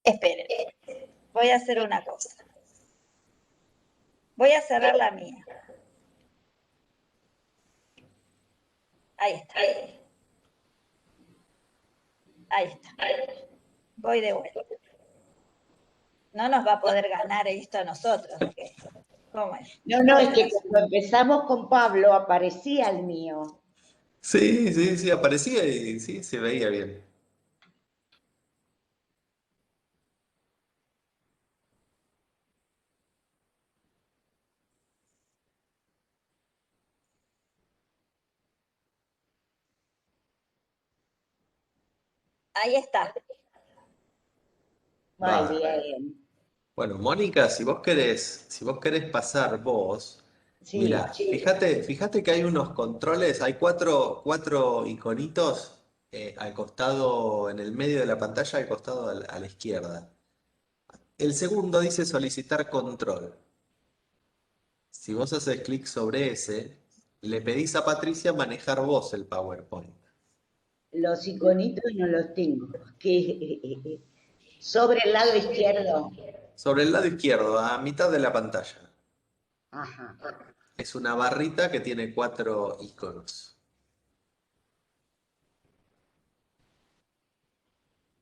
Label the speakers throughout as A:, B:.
A: Esperen, voy a hacer una cosa. Voy a cerrar la mía. Ahí está. Ahí está. Voy de vuelta. No nos va a poder ganar esto a nosotros. ¿Cómo es?
B: No, es que cuando empezamos con Pablo aparecía el mío.
C: Sí, aparecía y sí, se veía bien.
A: Ahí está.
B: Muy bien.
C: Bueno, Mónica, si vos querés pasar vos,
B: Sí.
C: mira, fíjate que hay unos controles, hay cuatro iconitos al costado, en el medio de la pantalla, al costado a la izquierda. El segundo dice solicitar control. Si vos haces clic sobre ese, le pedís a Patricia manejar vos el PowerPoint.
B: Los iconitos no los tengo. Sobre el lado izquierdo.
C: Sobre el lado izquierdo, a mitad de la pantalla.
B: Ajá.
C: Es una barrita que tiene cuatro iconos.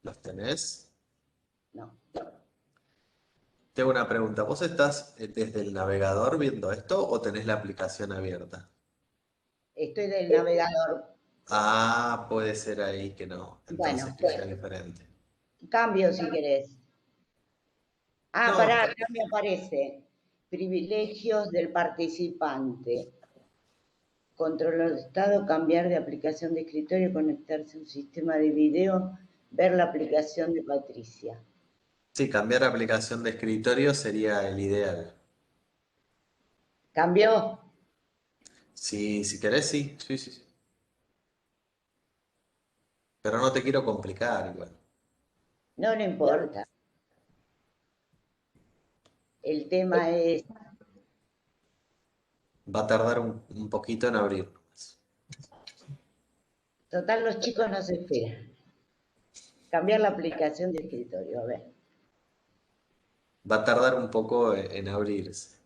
C: ¿Los tenés?
B: No.
C: Tengo una pregunta. ¿Vos estás desde el navegador viendo esto o tenés la aplicación abierta?
B: Estoy del navegador.
C: Ah, puede ser ahí que no. Entonces
B: Bueno,
C: que sea diferente.
B: cambio si querés.
C: No,
B: Pará, acá me aparece. Privilegios del participante. Controlado, cambiar de aplicación de escritorio, conectarse a un sistema de video, ver la aplicación de Patricia.
C: sí, cambiar aplicación de escritorio sería el ideal.
B: ¿Cambió?
C: Sí, si querés, sí. Sí. Pero no te quiero complicar igual.
B: No, no importa. El tema es,
C: Va a tardar un poquito en abrir.
B: total, los chicos no se esperan. Cambiar la aplicación de escritorio, a ver.
C: Va a tardar un poco en abrirse.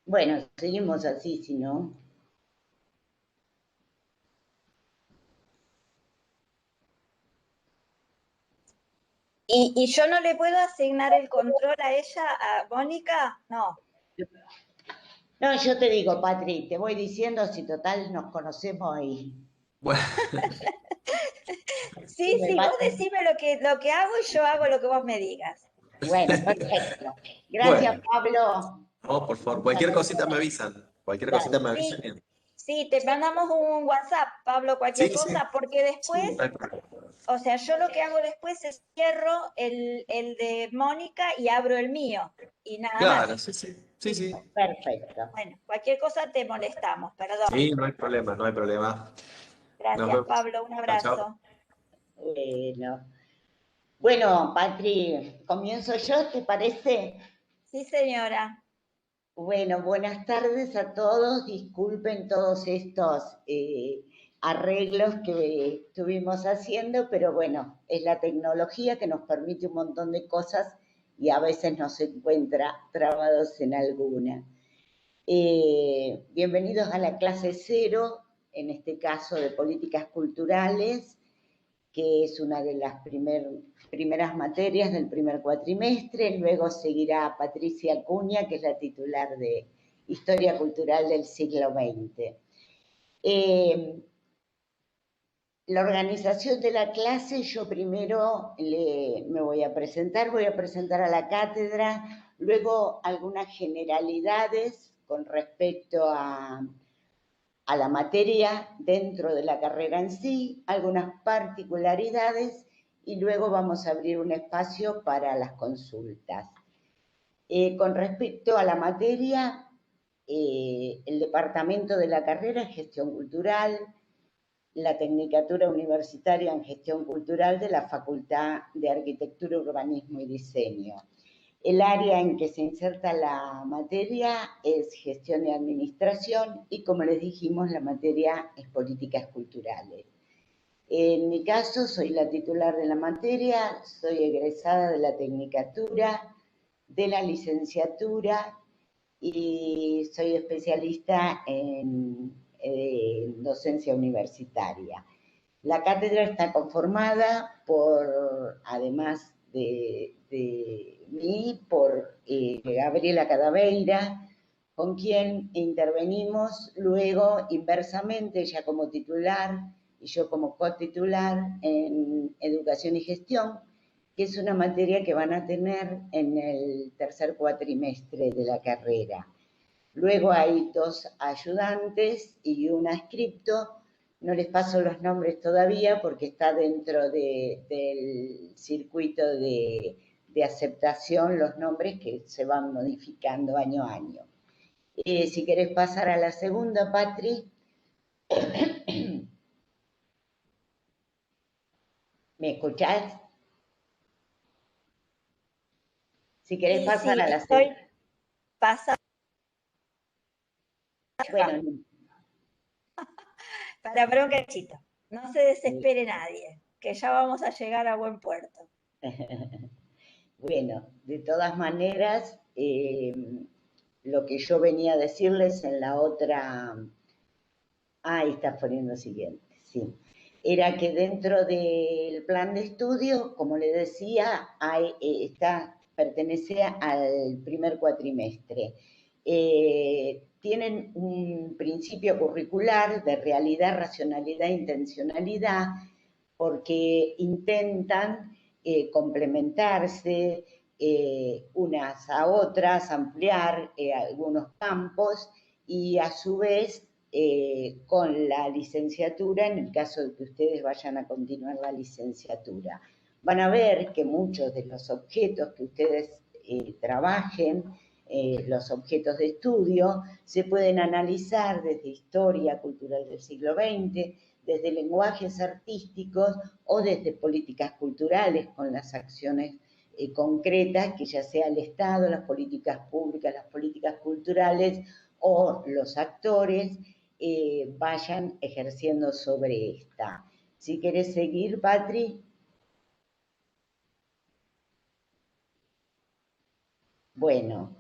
B: Bueno, seguimos así, si no.
A: ¿Y yo no le puedo asignar el control a ella, a Mónica? No.
B: No, yo te digo, Patri, te voy diciendo si total nos conocemos ahí.
C: Bueno,
A: Sí, vos decime lo que hago y yo hago lo que vos me digas.
B: Bueno, perfecto. Gracias,
C: bueno,
B: Pablo.
C: no, por favor, cualquier cosita me avisan. Cualquier cosita
B: Dale.
C: me avisan.
A: Sí, te mandamos un WhatsApp, Pablo, cualquier
C: Sí,
A: cosa, porque después,
C: no hay problema.
A: o sea, yo lo que hago después es cierro el de Mónica y abro el mío. Y nada
C: Claro,
A: más.
C: sí.
B: Perfecto.
A: Bueno, cualquier cosa te molestamos, perdón.
C: Sí, no hay problema, no hay problema. Nos
A: Gracias,
C: vemos.
A: Pablo, un
C: Chao.
A: abrazo.
B: Bueno, Patri, comienzo yo, ¿te parece?
A: Sí, señora.
B: Bueno, buenas tardes a todos. Disculpen todos estos arreglos que estuvimos haciendo, pero bueno, es la tecnología que nos permite un montón de cosas y a veces nos encuentra trabados en alguna. Bienvenidos a la clase 0, en este caso de políticas culturales, que es una de las primeras materias del primer cuatrimestre. Luego seguirá Patricia Acuña, que es la titular de Historia Cultural del siglo XX. La organización de la clase, yo primero me voy a presentar a la cátedra, luego algunas generalidades con respecto a a la materia dentro de la carrera en sí, algunas particularidades y luego vamos a abrir un espacio para las consultas. Con respecto a la materia, el departamento de la carrera es Gestión Cultural, la Tecnicatura Universitaria en Gestión Cultural de la Facultad de Arquitectura, Urbanismo y Diseño. El área en que se inserta la materia es Gestión y Administración y, como les dijimos, la materia es Políticas Culturales. En mi caso, soy la titular de la materia, soy egresada de la Tecnicatura, de la licenciatura y soy especialista en docencia universitaria. La cátedra está conformada por, además de mí, por Gabriela Cadaveira, con quien intervenimos luego inversamente, ella como titular y yo como cotitular en Educación y Gestión, que es una materia que van a tener en el tercer cuatrimestre de la carrera. Luego hay 2 ayudantes y un adscripto. No les paso los nombres todavía porque está dentro del circuito de aceptación los nombres que se van modificando año a año. Si querés pasar a la segunda, Patri. ¿Me escuchás? Si querés pasar
A: Sí,
B: a la
A: estoy
B: segunda.
A: pasando.
B: Bueno,
A: Para un cachito. No se desespere nadie, que ya vamos a llegar a buen puerto.
B: bueno, de todas maneras, lo que yo venía a decirles en la otra... Ahí está poniendo siguiente, sí. Era que dentro del plan de estudio, como le decía, pertenece al primer cuatrimestre. Tienen un principio curricular de realidad, racionalidad e intencionalidad, porque intentan complementarse unas a otras, ampliar algunos campos y a su vez con la licenciatura, en el caso de que ustedes vayan a continuar la licenciatura. Van a ver que muchos de los objetos que ustedes trabajen, los objetos de estudio, se pueden analizar desde historia cultural del siglo XX, desde lenguajes artísticos o desde políticas culturales con las acciones concretas que ya sea el Estado, las políticas públicas, las políticas culturales o los actores vayan ejerciendo sobre esta. Si querés seguir, Patri. Bueno.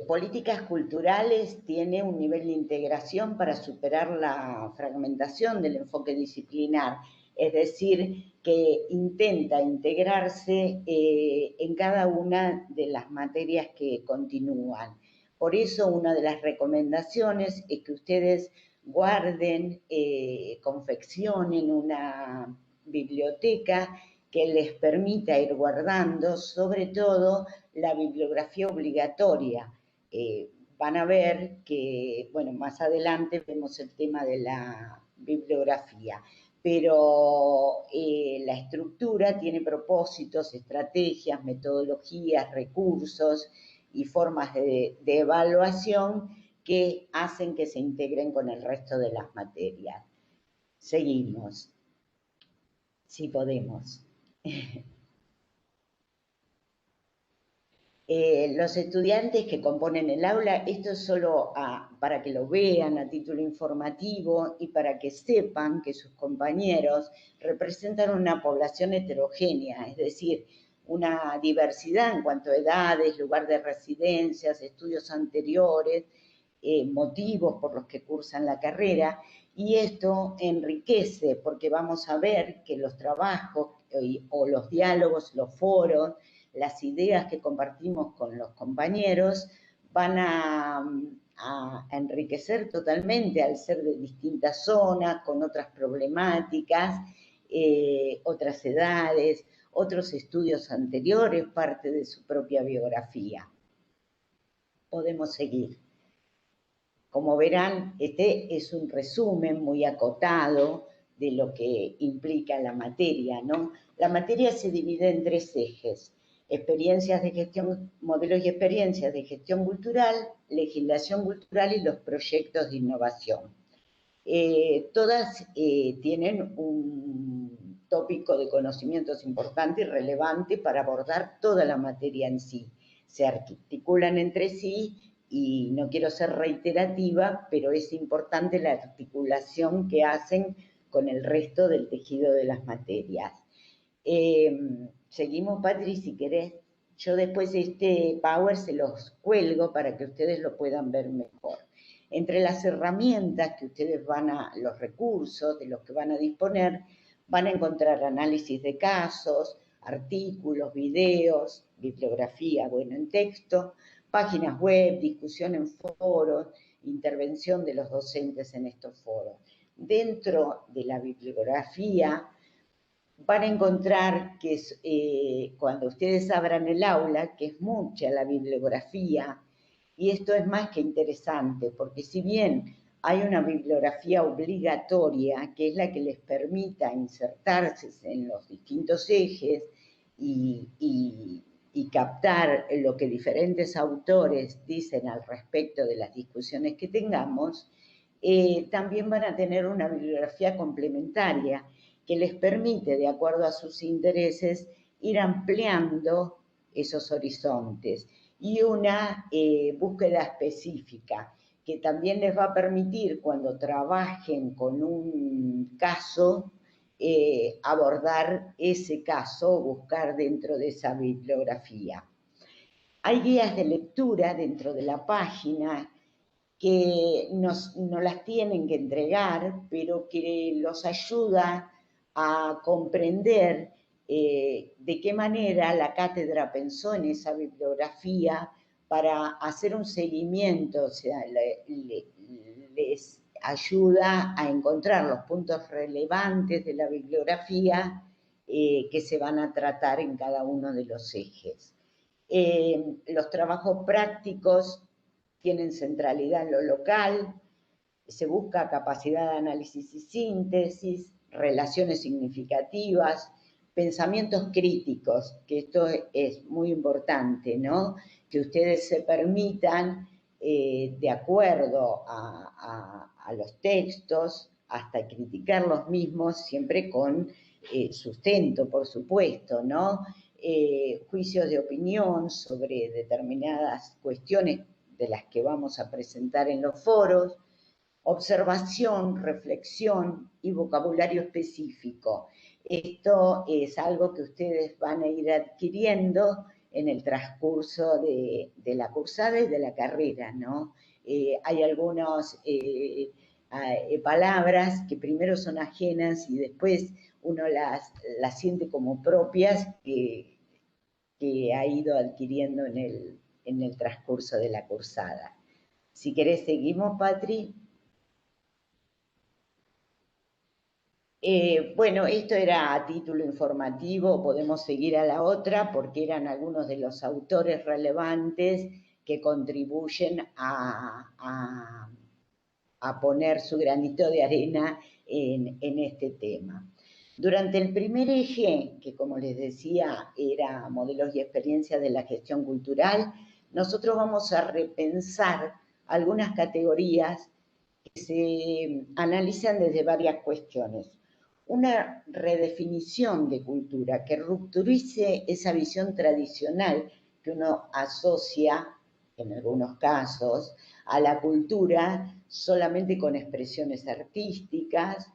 B: Políticas culturales tiene un nivel de integración para superar la fragmentación del enfoque disciplinar, es decir, que intenta integrarse en cada una de las materias que continúan. Por eso una de las recomendaciones es que ustedes guarden, confeccionen una biblioteca que les permita ir guardando, sobre todo, la bibliografía obligatoria. Van a ver que, bueno, más adelante vemos el tema de la bibliografía, pero la estructura tiene propósitos, estrategias, metodologías, recursos y formas de evaluación que hacen que se integren con el resto de las materias. Seguimos, si podemos. Los estudiantes que componen el aula, esto es solo para que lo vean a título informativo y para que sepan que sus compañeros representan una población heterogénea, es decir, una diversidad en cuanto a edades, lugar de residencias, estudios anteriores, motivos por los que cursan la carrera, y esto enriquece porque vamos a ver que los trabajos o los diálogos, los foros, las ideas que compartimos con los compañeros van a enriquecer totalmente al ser de distintas zonas, con otras problemáticas, otras edades, otros estudios anteriores, parte de su propia biografía. podemos seguir. Como verán, este es un resumen muy acotado de lo que implica la materia, ¿no? La materia se divide en 3 ejes: experiencias de gestión, modelos y experiencias de gestión cultural, legislación cultural y los proyectos de innovación. Todas tienen un tópico de conocimientos importante y relevante para abordar toda la materia en sí. Se articulan entre sí y no quiero ser reiterativa, pero es importante la articulación que hacen con el resto del tejido de las materias. Seguimos, Patri, si querés. Yo después este Power se los cuelgo para que ustedes lo puedan ver mejor. Entre las herramientas que ustedes los recursos de los que van a disponer, van a encontrar análisis de casos, artículos, videos, bibliografía, bueno, en texto, páginas web, discusión en foros, intervención de los docentes en estos foros. Dentro de la bibliografía van a encontrar que cuando ustedes abran el aula, que es mucha la bibliografía, y esto es más que interesante, porque si bien hay una bibliografía obligatoria, que es la que les permita insertarse en los distintos ejes y captar lo que diferentes autores dicen al respecto de las discusiones que tengamos, también van a tener una bibliografía complementaria que les permite, de acuerdo a sus intereses, ir ampliando esos horizontes, y una búsqueda específica que también les va a permitir, cuando trabajen con un caso, abordar ese caso, buscar dentro de esa bibliografía. Hay guías de lectura dentro de la página que no las tienen que entregar, pero que los ayuda a comprender de qué manera la cátedra pensó en esa bibliografía para hacer un seguimiento, o sea, les ayuda a encontrar los puntos relevantes de la bibliografía que se van a tratar en cada uno de los ejes. Los trabajos prácticos tienen centralidad en lo local, se busca capacidad de análisis y síntesis, relaciones significativas, pensamientos críticos, que esto es muy importante, ¿no? Que ustedes se permitan, de acuerdo a los textos, hasta criticar los mismos, siempre con sustento, por supuesto, ¿no? Juicios de opinión sobre determinadas cuestiones de las que vamos a presentar en los foros, observación, reflexión y vocabulario específico. Esto es algo que ustedes van a ir adquiriendo en el transcurso de la cursada y de la carrera, ¿no? Hay algunas palabras que primero son ajenas y después uno las siente como propias, que ha ido adquiriendo en el transcurso de la cursada. Si querés, seguimos, Patri. Bueno, esto era a título informativo, podemos seguir a la otra, porque eran algunos de los autores relevantes que contribuyen a poner su granito de arena en este tema. Durante el primer eje, que como les decía era modelos y experiencias de la gestión cultural, nosotros vamos a repensar algunas categorías que se analizan desde varias cuestiones. Una redefinición de cultura que rupturice esa visión tradicional que uno asocia, en algunos casos, a la cultura solamente con expresiones artísticas,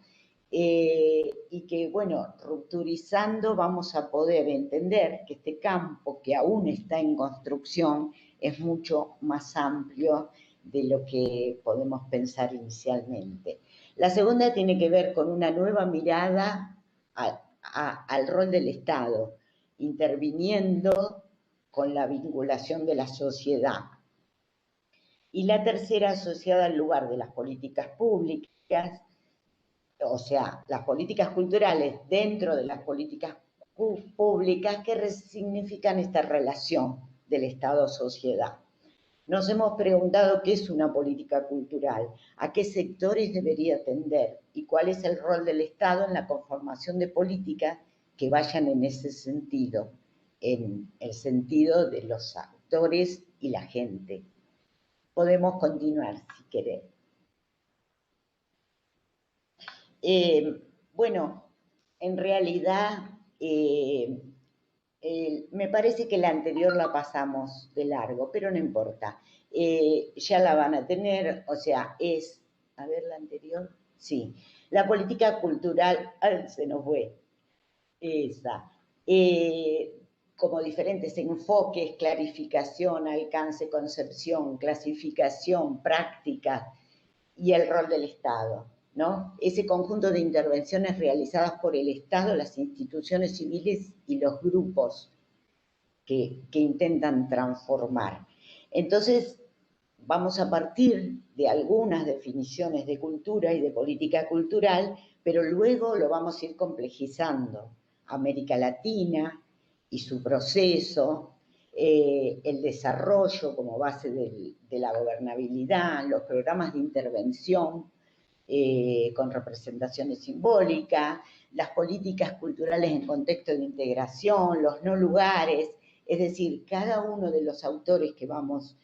B: y que, bueno, rupturizando vamos a poder entender que este campo, que aún está en construcción, es mucho más amplio de lo que podemos pensar inicialmente. La segunda tiene que ver con una nueva mirada al rol del Estado, interviniendo con la vinculación de la sociedad. Y la tercera, asociada al lugar de las políticas públicas, o sea, las políticas culturales dentro de las políticas públicas, que resignifican esta relación del Estado-sociedad. Nos hemos preguntado qué es una política cultural, a qué sectores debería atender y cuál es el rol del Estado en la conformación de políticas que vayan en ese sentido, en el sentido de los actores y la gente. Podemos continuar si querés. Bueno, en realidad me parece que la anterior la pasamos de largo, pero no importa. Ya la van a tener, o sea, es, a ver la anterior, sí, la política cultural, se nos fue, esa, como diferentes enfoques, clarificación, alcance, concepción, clasificación, práctica y el rol del Estado, ¿no? Ese conjunto de intervenciones realizadas por el Estado, las instituciones civiles y los grupos que intentan transformar. Entonces, vamos a partir de algunas definiciones de cultura y de política cultural, pero luego lo vamos a ir complejizando. América Latina y su proceso, el desarrollo como base de la gobernabilidad, los programas de intervención con representaciones simbólicas, las políticas culturales en contexto de integración, los no lugares, es decir, cada uno de los autores que vamos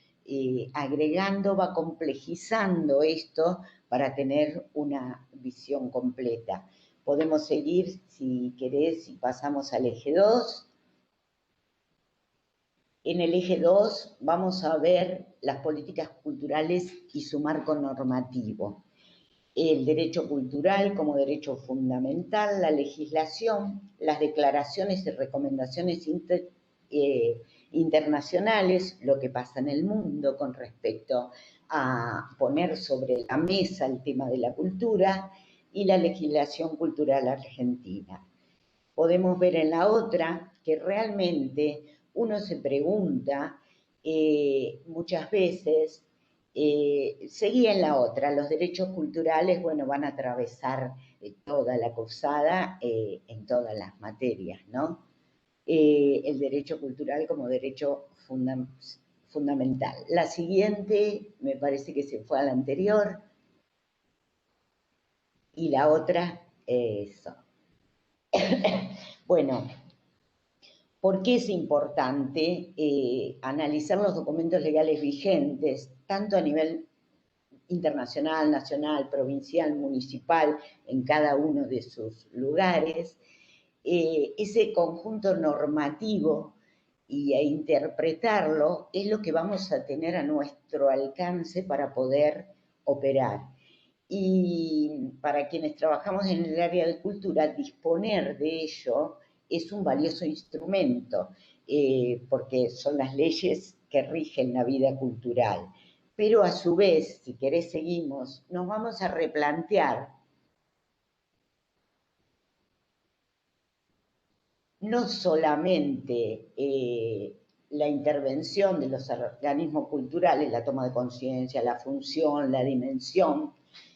B: agregando va complejizando esto para tener una visión completa. Podemos seguir, si querés, y pasamos al eje 2. En el eje 2 vamos a ver las políticas culturales y su marco normativo. El derecho cultural como derecho fundamental, la legislación, las declaraciones y recomendaciones internacionales, lo que pasa en el mundo con respecto a poner sobre la mesa el tema de la cultura y la legislación cultural argentina. Podemos ver en la otra que realmente uno se pregunta muchas veces, seguía en la otra, los derechos culturales, bueno, van a atravesar toda la cursada en todas las materias, ¿no? El derecho cultural como derecho fundamental. La siguiente, me parece que se fue a la anterior, y la otra, eso. Bueno, ¿por qué es importante analizar los documentos legales vigentes, tanto a nivel internacional, nacional, provincial, municipal, en cada uno de sus lugares? Ese conjunto normativo e interpretarlo es lo que vamos a tener a nuestro alcance para poder operar. Y para quienes trabajamos en el área de cultura, disponer de ello es un valioso instrumento, porque son las leyes que rigen la vida cultural. Pero a su vez, si querés seguimos, nos vamos a replantear no solamente la intervención de los organismos culturales, la toma de conciencia, la función, la dimensión,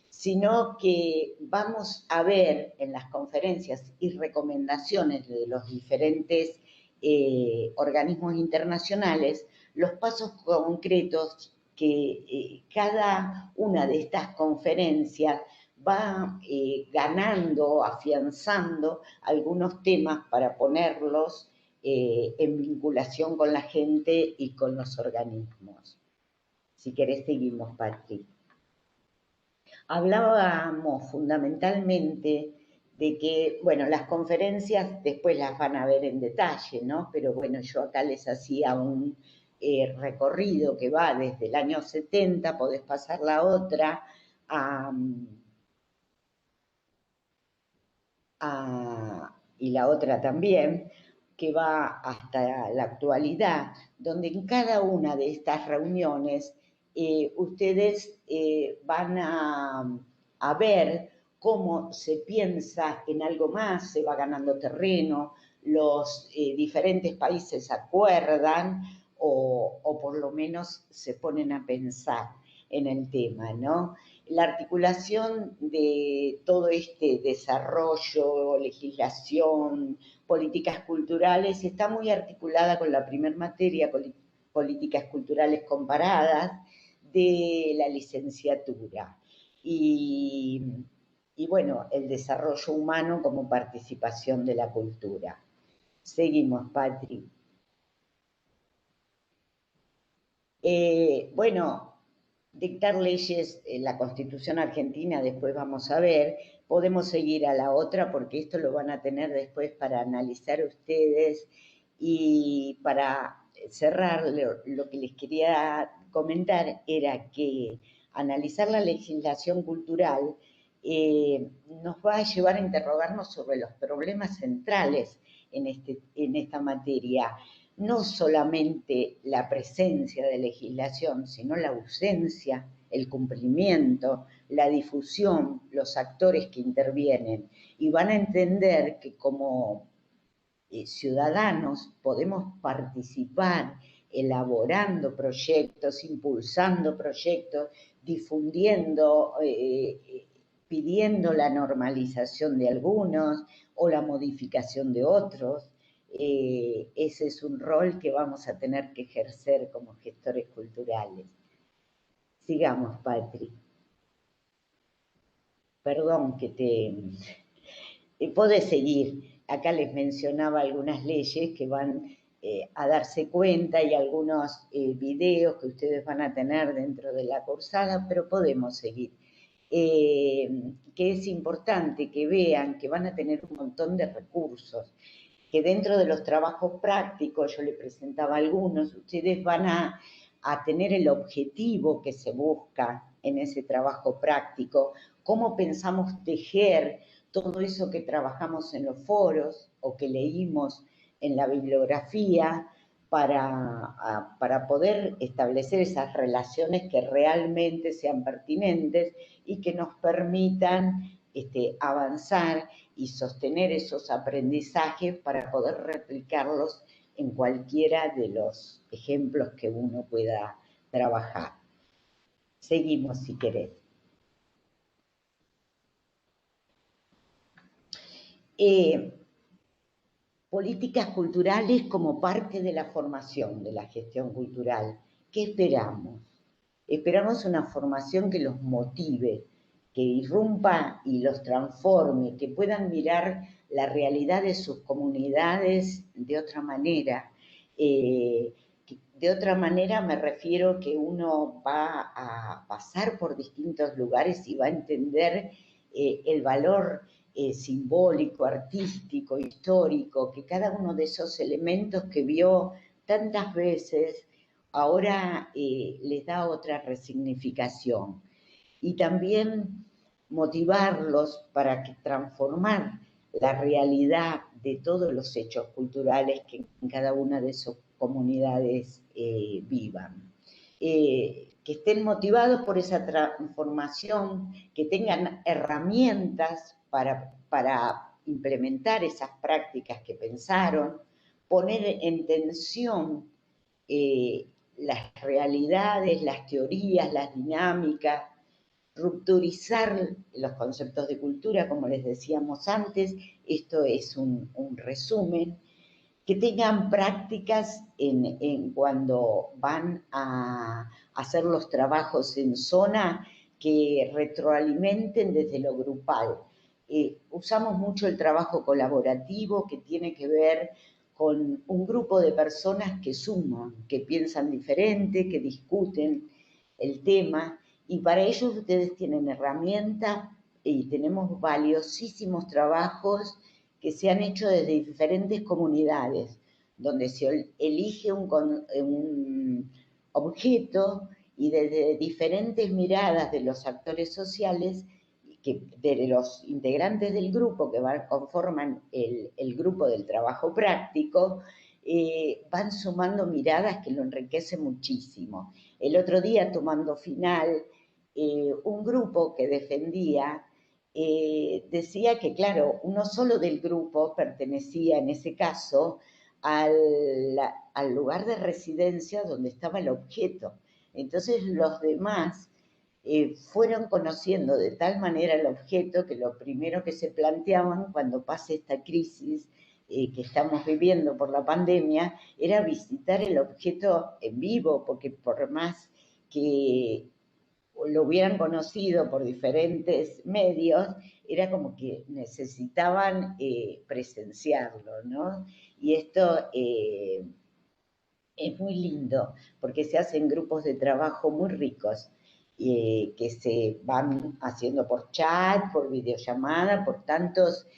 B: sino que vamos a ver en las conferencias y recomendaciones de los diferentes organismos internacionales los pasos concretos que cada una de estas conferencias va ganando, afianzando algunos temas para ponerlos en vinculación con la gente y con los organismos. Si querés seguimos, Patrick. Hablábamos fundamentalmente de que, bueno, las conferencias después las van a ver en detalle, ¿no? Pero bueno, yo acá les hacía un recorrido que va desde el año 70, podés pasar la otra, y la otra también, que va hasta la actualidad, donde en cada una de estas reuniones ustedes van a ver cómo se piensa en algo más, se va ganando terreno, los diferentes países acuerdan o por lo menos se ponen a pensar en el tema, ¿no? La articulación de todo este desarrollo, legislación, políticas culturales, está muy articulada con la primera materia, políticas culturales comparadas de la licenciatura. Y bueno, el desarrollo humano como participación de la cultura. Seguimos, Patri. Bueno, dictar leyes, la Constitución Argentina, después vamos a ver, podemos seguir a la otra porque esto lo van a tener después para analizar ustedes. Y para cerrar, lo que les quería comentar era que analizar la legislación cultural nos va a llevar a interrogarnos sobre los problemas centrales en esta materia. No solamente la presencia de legislación, sino la ausencia, el cumplimiento, la difusión, los actores que intervienen. Y van a entender que como ciudadanos podemos participar elaborando proyectos, impulsando proyectos, difundiendo, pidiendo la normalización de algunos o la modificación de otros. Ese es un rol que vamos a tener que ejercer como gestores culturales. Sigamos, Patri. Perdón que te... podés seguir. Acá les mencionaba algunas leyes que van a darse cuenta y algunos videos que ustedes van a tener dentro de la cursada, pero podemos seguir. Que es importante que vean que van a tener un montón de recursos, que dentro de los trabajos prácticos, yo les presentaba algunos, ustedes van a tener el objetivo que se busca en ese trabajo práctico, cómo pensamos tejer todo eso que trabajamos en los foros o que leímos en la bibliografía para poder establecer esas relaciones que realmente sean pertinentes y que nos permitan avanzar y sostener esos aprendizajes para poder replicarlos en cualquiera de los ejemplos que uno pueda trabajar. Seguimos si querés. Políticas culturales como parte de la formación de la gestión cultural. ¿Qué esperamos? Esperamos una formación que los motive, que irrumpa y los transforme, que puedan mirar la realidad de sus comunidades de otra manera. De otra manera me refiero que uno va a pasar por distintos lugares y va a entender el valor simbólico, artístico, histórico, que cada uno de esos elementos que vio tantas veces ahora les da otra resignificación. Y también motivarlos para transformar la realidad de todos los hechos culturales que en cada una de sus comunidades vivan. Que estén motivados por esa transformación, que tengan herramientas para implementar esas prácticas que pensaron, poner en tensión las realidades, las teorías, las dinámicas, rupturizar los conceptos de cultura, como les decíamos antes, esto es un resumen, que tengan prácticas en cuando van a hacer los trabajos en zona, que retroalimenten desde lo grupal. Usamos mucho el trabajo colaborativo, que tiene que ver con un grupo de personas que suman, que piensan diferente, que discuten el tema, y para ello ustedes tienen herramientas y tenemos valiosísimos trabajos que se han hecho desde diferentes comunidades, donde se elige un objeto y desde diferentes miradas de los actores sociales, de los integrantes del grupo que conforman el grupo del trabajo práctico, van sumando miradas que lo enriquecen muchísimo. El otro día, tomando final, un grupo que defendía decía que, claro, uno solo del grupo pertenecía, en ese caso, al lugar de residencia donde estaba el objeto. Entonces los demás fueron conociendo de tal manera el objeto que lo primero que se planteaban cuando pase esta crisis que estamos viviendo por la pandemia era visitar el objeto en vivo, porque por más que lo hubieran conocido por diferentes medios, era como que necesitaban presenciarlo, ¿no? Y esto es muy lindo, porque se hacen grupos de trabajo muy ricos, que se van haciendo por chat, por videollamada, por tantas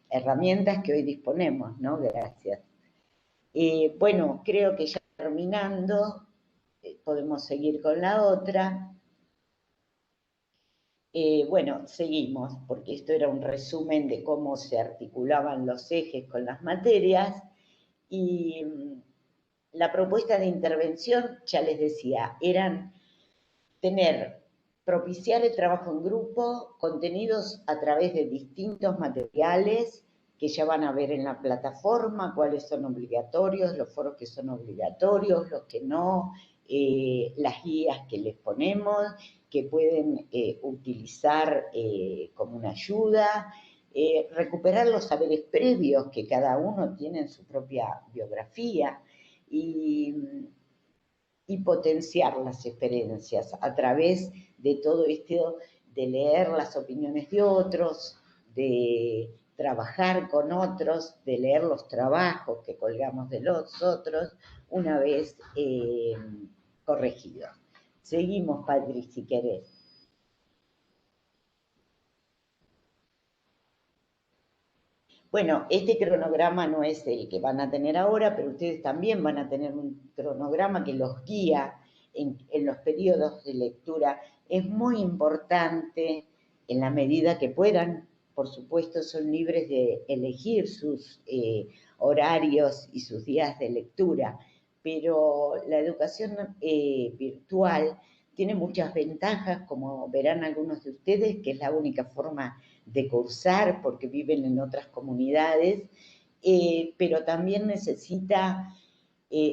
B: herramientas que hoy disponemos, ¿no? Gracias. Bueno, creo que ya terminando, podemos seguir con la otra. Bueno, seguimos, porque esto era un resumen de cómo se articulaban los ejes con las materias, y la propuesta de intervención, ya les decía, eran propiciar el trabajo en grupo, contenidos a través de distintos materiales que ya van a ver en la plataforma, cuáles son obligatorios, los foros que son obligatorios, los que no, las guías que les ponemos, que pueden utilizar como una ayuda, recuperar los saberes previos que cada uno tiene en su propia biografía, y potenciar las experiencias a través de todo esto, de leer las opiniones de otros, de trabajar con otros, de leer los trabajos que colgamos de los otros, una vez corregidos. Seguimos, Patri, si querés. Bueno, este cronograma no es el que van a tener ahora, pero ustedes también van a tener un cronograma que los guía en los periodos de lectura. Es muy importante, en la medida que puedan, por supuesto, son libres de elegir sus horarios y sus días de lectura, pero la educación virtual tiene muchas ventajas, como verán algunos de ustedes, que es la única forma de cursar porque viven en otras comunidades, pero también necesita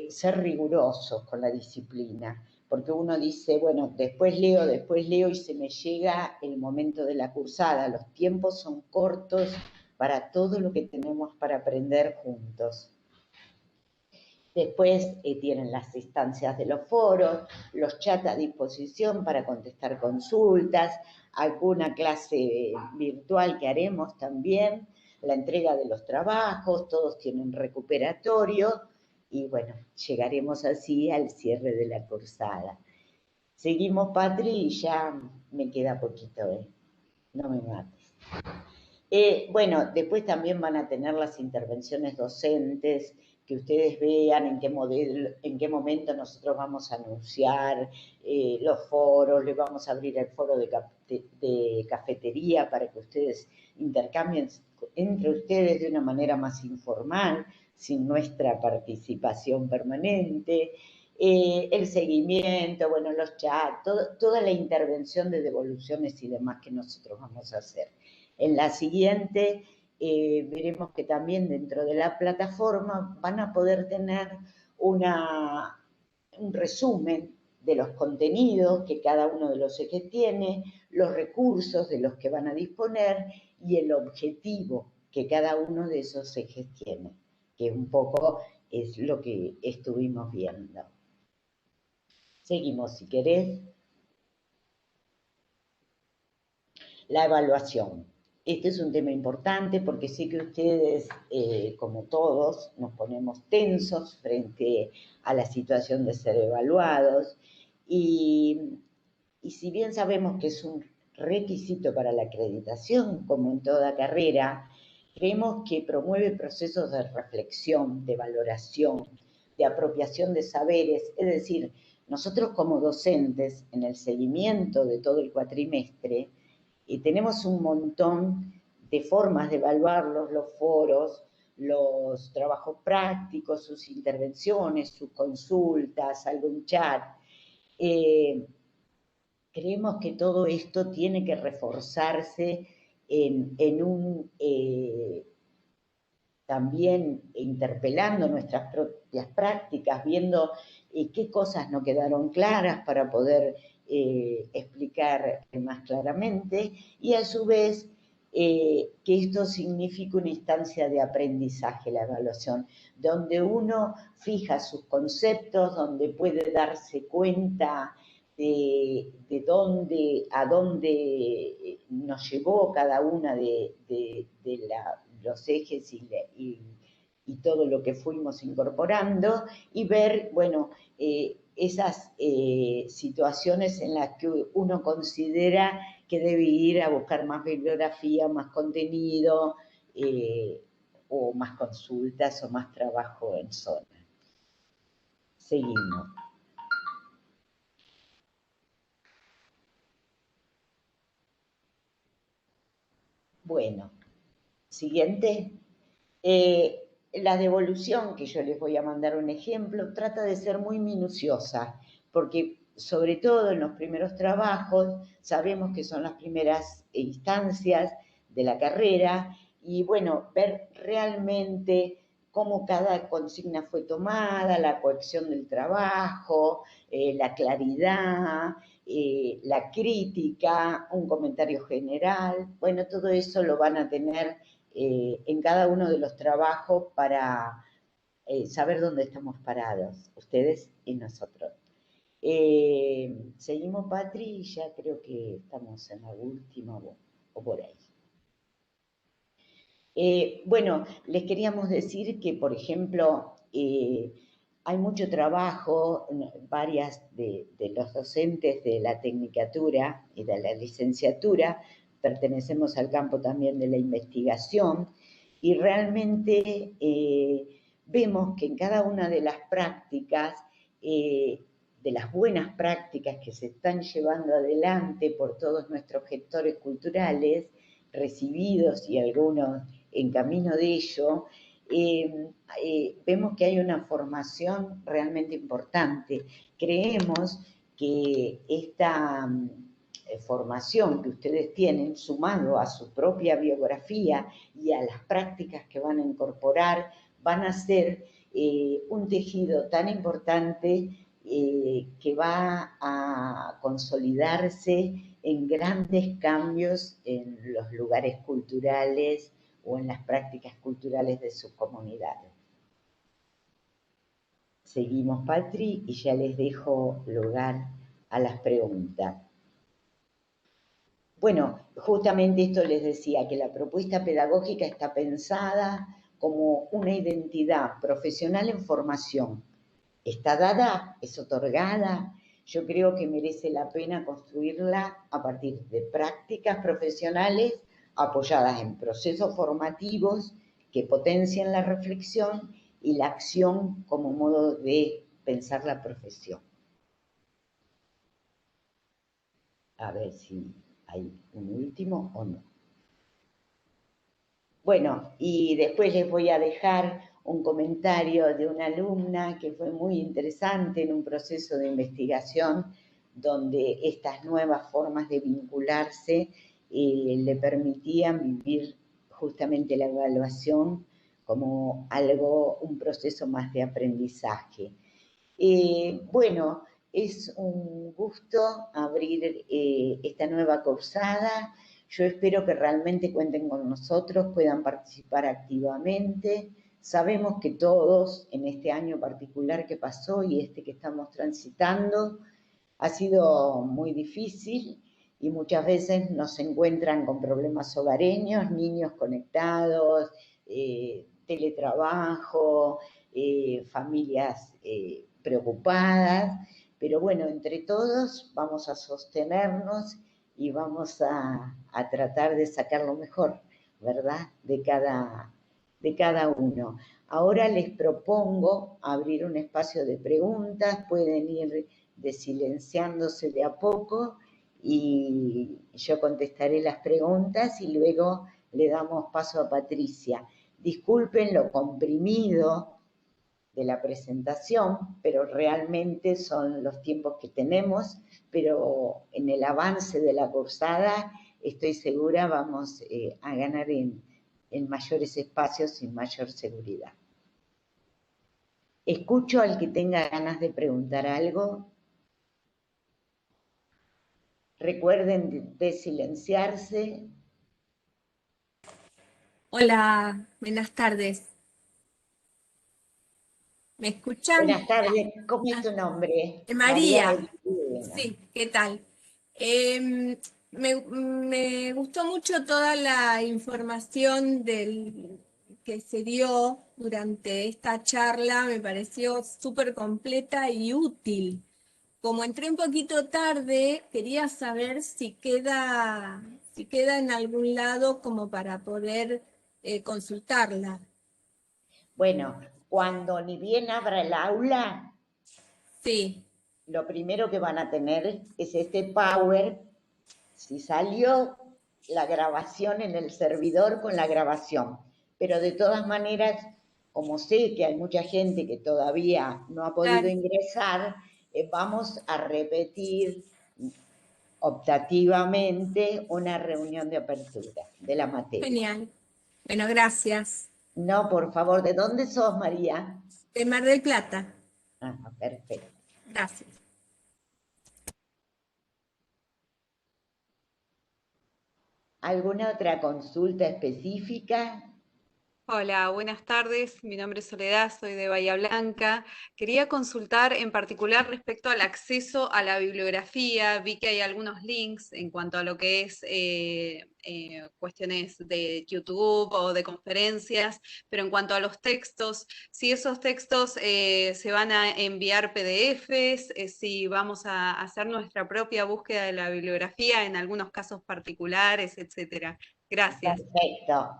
B: ser rigurosos con la disciplina, porque uno dice, bueno, después leo y se me llega el momento de la cursada. Los tiempos son cortos para todo lo que tenemos para aprender juntos. Después tienen las instancias de los foros, los chats a disposición para contestar consultas, alguna clase virtual que haremos también, la entrega de los trabajos, todos tienen recuperatorio, y bueno, llegaremos así al cierre de la cursada. Seguimos, Patri, y ya me queda poquito, no me mates. Bueno, después también van a tener las intervenciones docentes, que ustedes vean en qué momento nosotros vamos a anunciar los foros, les vamos a abrir el foro de cafetería para que ustedes intercambien entre ustedes de una manera más informal, sin nuestra participación permanente, el seguimiento, bueno, los chats, toda la intervención de devoluciones y demás que nosotros vamos a hacer. En la siguiente veremos que también dentro de la plataforma van a poder tener un resumen de los contenidos que cada uno de los ejes tiene, los recursos de los que van a disponer y el objetivo que cada uno de esos ejes tiene, que un poco es lo que estuvimos viendo. Seguimos, si querés. La evaluación. Este es un tema importante porque sé que ustedes, como todos, nos ponemos tensos frente a la situación de ser evaluados, y si bien sabemos que es un requisito para la acreditación, como en toda carrera, creemos que promueve procesos de reflexión, de valoración, de apropiación de saberes, es decir, nosotros como docentes, en el seguimiento de todo el cuatrimestre, y tenemos un montón de formas de evaluarlos, los foros, los trabajos prácticos, sus intervenciones, sus consultas, algún chat. Creemos que todo esto tiene que reforzarse también interpelando nuestras propias prácticas, viendo qué cosas no quedaron claras para poder explicar más claramente, y a su vez que esto significa una instancia de aprendizaje, la evaluación, donde uno fija sus conceptos, donde puede darse cuenta de dónde, a dónde nos llevó cada una de los ejes y todo lo que fuimos incorporando, y ver, bueno, esas situaciones en las que uno considera que debe ir a buscar más bibliografía, más contenido, o más consultas o más trabajo en zona. Seguimos. Bueno, siguiente. La devolución, que yo les voy a mandar un ejemplo, trata de ser muy minuciosa, porque sobre todo en los primeros trabajos sabemos que son las primeras instancias de la carrera, y bueno, ver realmente cómo cada consigna fue tomada, la cohesión del trabajo, la claridad, la crítica, un comentario general. Bueno, todo eso lo van a tener en cada uno de los trabajos para saber dónde estamos parados, ustedes y nosotros. Seguimos, Patri, y ya creo que estamos en la última o por ahí. Bueno, les queríamos decir que, por ejemplo, hay mucho trabajo, varias de los docentes de la tecnicatura y de la licenciatura, pertenecemos al campo también de la investigación, y realmente vemos que en cada una de las prácticas, de las buenas prácticas que se están llevando adelante por todos nuestros gestores culturales, recibidos y algunos en camino de ello, vemos que hay una formación realmente importante. Creemos que esta formación que ustedes tienen, sumado a su propia biografía y a las prácticas que van a incorporar, van a ser un tejido tan importante que va a consolidarse en grandes cambios en los lugares culturales o en las prácticas culturales de sus comunidades. Seguimos, Patri, y ya les dejo lugar a las preguntas. Bueno, justamente esto les decía, que la propuesta pedagógica está pensada como una identidad profesional en formación. Está dada, es otorgada. Yo creo que merece la pena construirla a partir de prácticas profesionales apoyadas en procesos formativos que potencian la reflexión y la acción como modo de pensar la profesión. A ver si hay un último o no. Bueno, y después les voy a dejar un comentario de una alumna que fue muy interesante en un proceso de investigación donde estas nuevas formas de vincularse le permitían vivir justamente la evaluación como algo, un proceso más de aprendizaje. Bueno, es un gusto abrir esta nueva cursada. Yo espero que realmente cuenten con nosotros, puedan participar activamente. Sabemos que todos, en este año particular que pasó y este que estamos transitando, ha sido muy difícil y muchas veces nos encuentran con problemas hogareños, niños conectados, teletrabajo, familias preocupadas, pero bueno, entre todos vamos a sostenernos y vamos a tratar de sacar lo mejor, ¿verdad?, de cada uno. Ahora les propongo abrir un espacio de preguntas, pueden ir desilenciándose de a poco y yo contestaré las preguntas y luego le damos paso a Patricia. Disculpen lo comprimido de la presentación, pero realmente son los tiempos que tenemos, pero en el avance de la cursada estoy segura vamos a ganar en mayores espacios y mayor seguridad. Escucho al que tenga ganas de preguntar algo. Recuerden de silenciarse.
D: Hola, buenas tardes. ¿Me escuchan?
B: Buenas tardes, ¿cómo es
D: Ah,
B: tu nombre? María
D: María,
B: Elena.
D: sí, ¿qué tal? Me gustó mucho toda la información que se dio durante esta charla, me pareció súper completa y útil. Como entré un poquito tarde, quería saber si queda en algún lado como para poder consultarla.
B: Bueno, cuando ni bien abra el aula,
D: Sí,
B: lo primero que van a tener es este Power. Si salió la grabación en el servidor con la grabación, pero de todas maneras, como sé que hay mucha gente que todavía no ha podido
D: claro,
B: ingresar, vamos a repetir optativamente una reunión de apertura de la materia.
D: genial. Bueno, gracias.
B: No, por favor, ¿de dónde sos, María?
D: De Mar del Plata.
B: Ah, perfecto.
D: Gracias.
B: ¿Alguna otra consulta específica?
E: Hola, buenas tardes. Mi nombre es Soledad, soy de Bahía Blanca. Quería consultar en particular respecto al acceso a la bibliografía. Vi que hay algunos links en cuanto a lo que es cuestiones de YouTube o de conferencias, pero en cuanto a los textos, si esos textos se van a enviar PDFs, si vamos a hacer nuestra propia búsqueda de la bibliografía en algunos casos particulares, etcétera. Gracias.
B: Perfecto.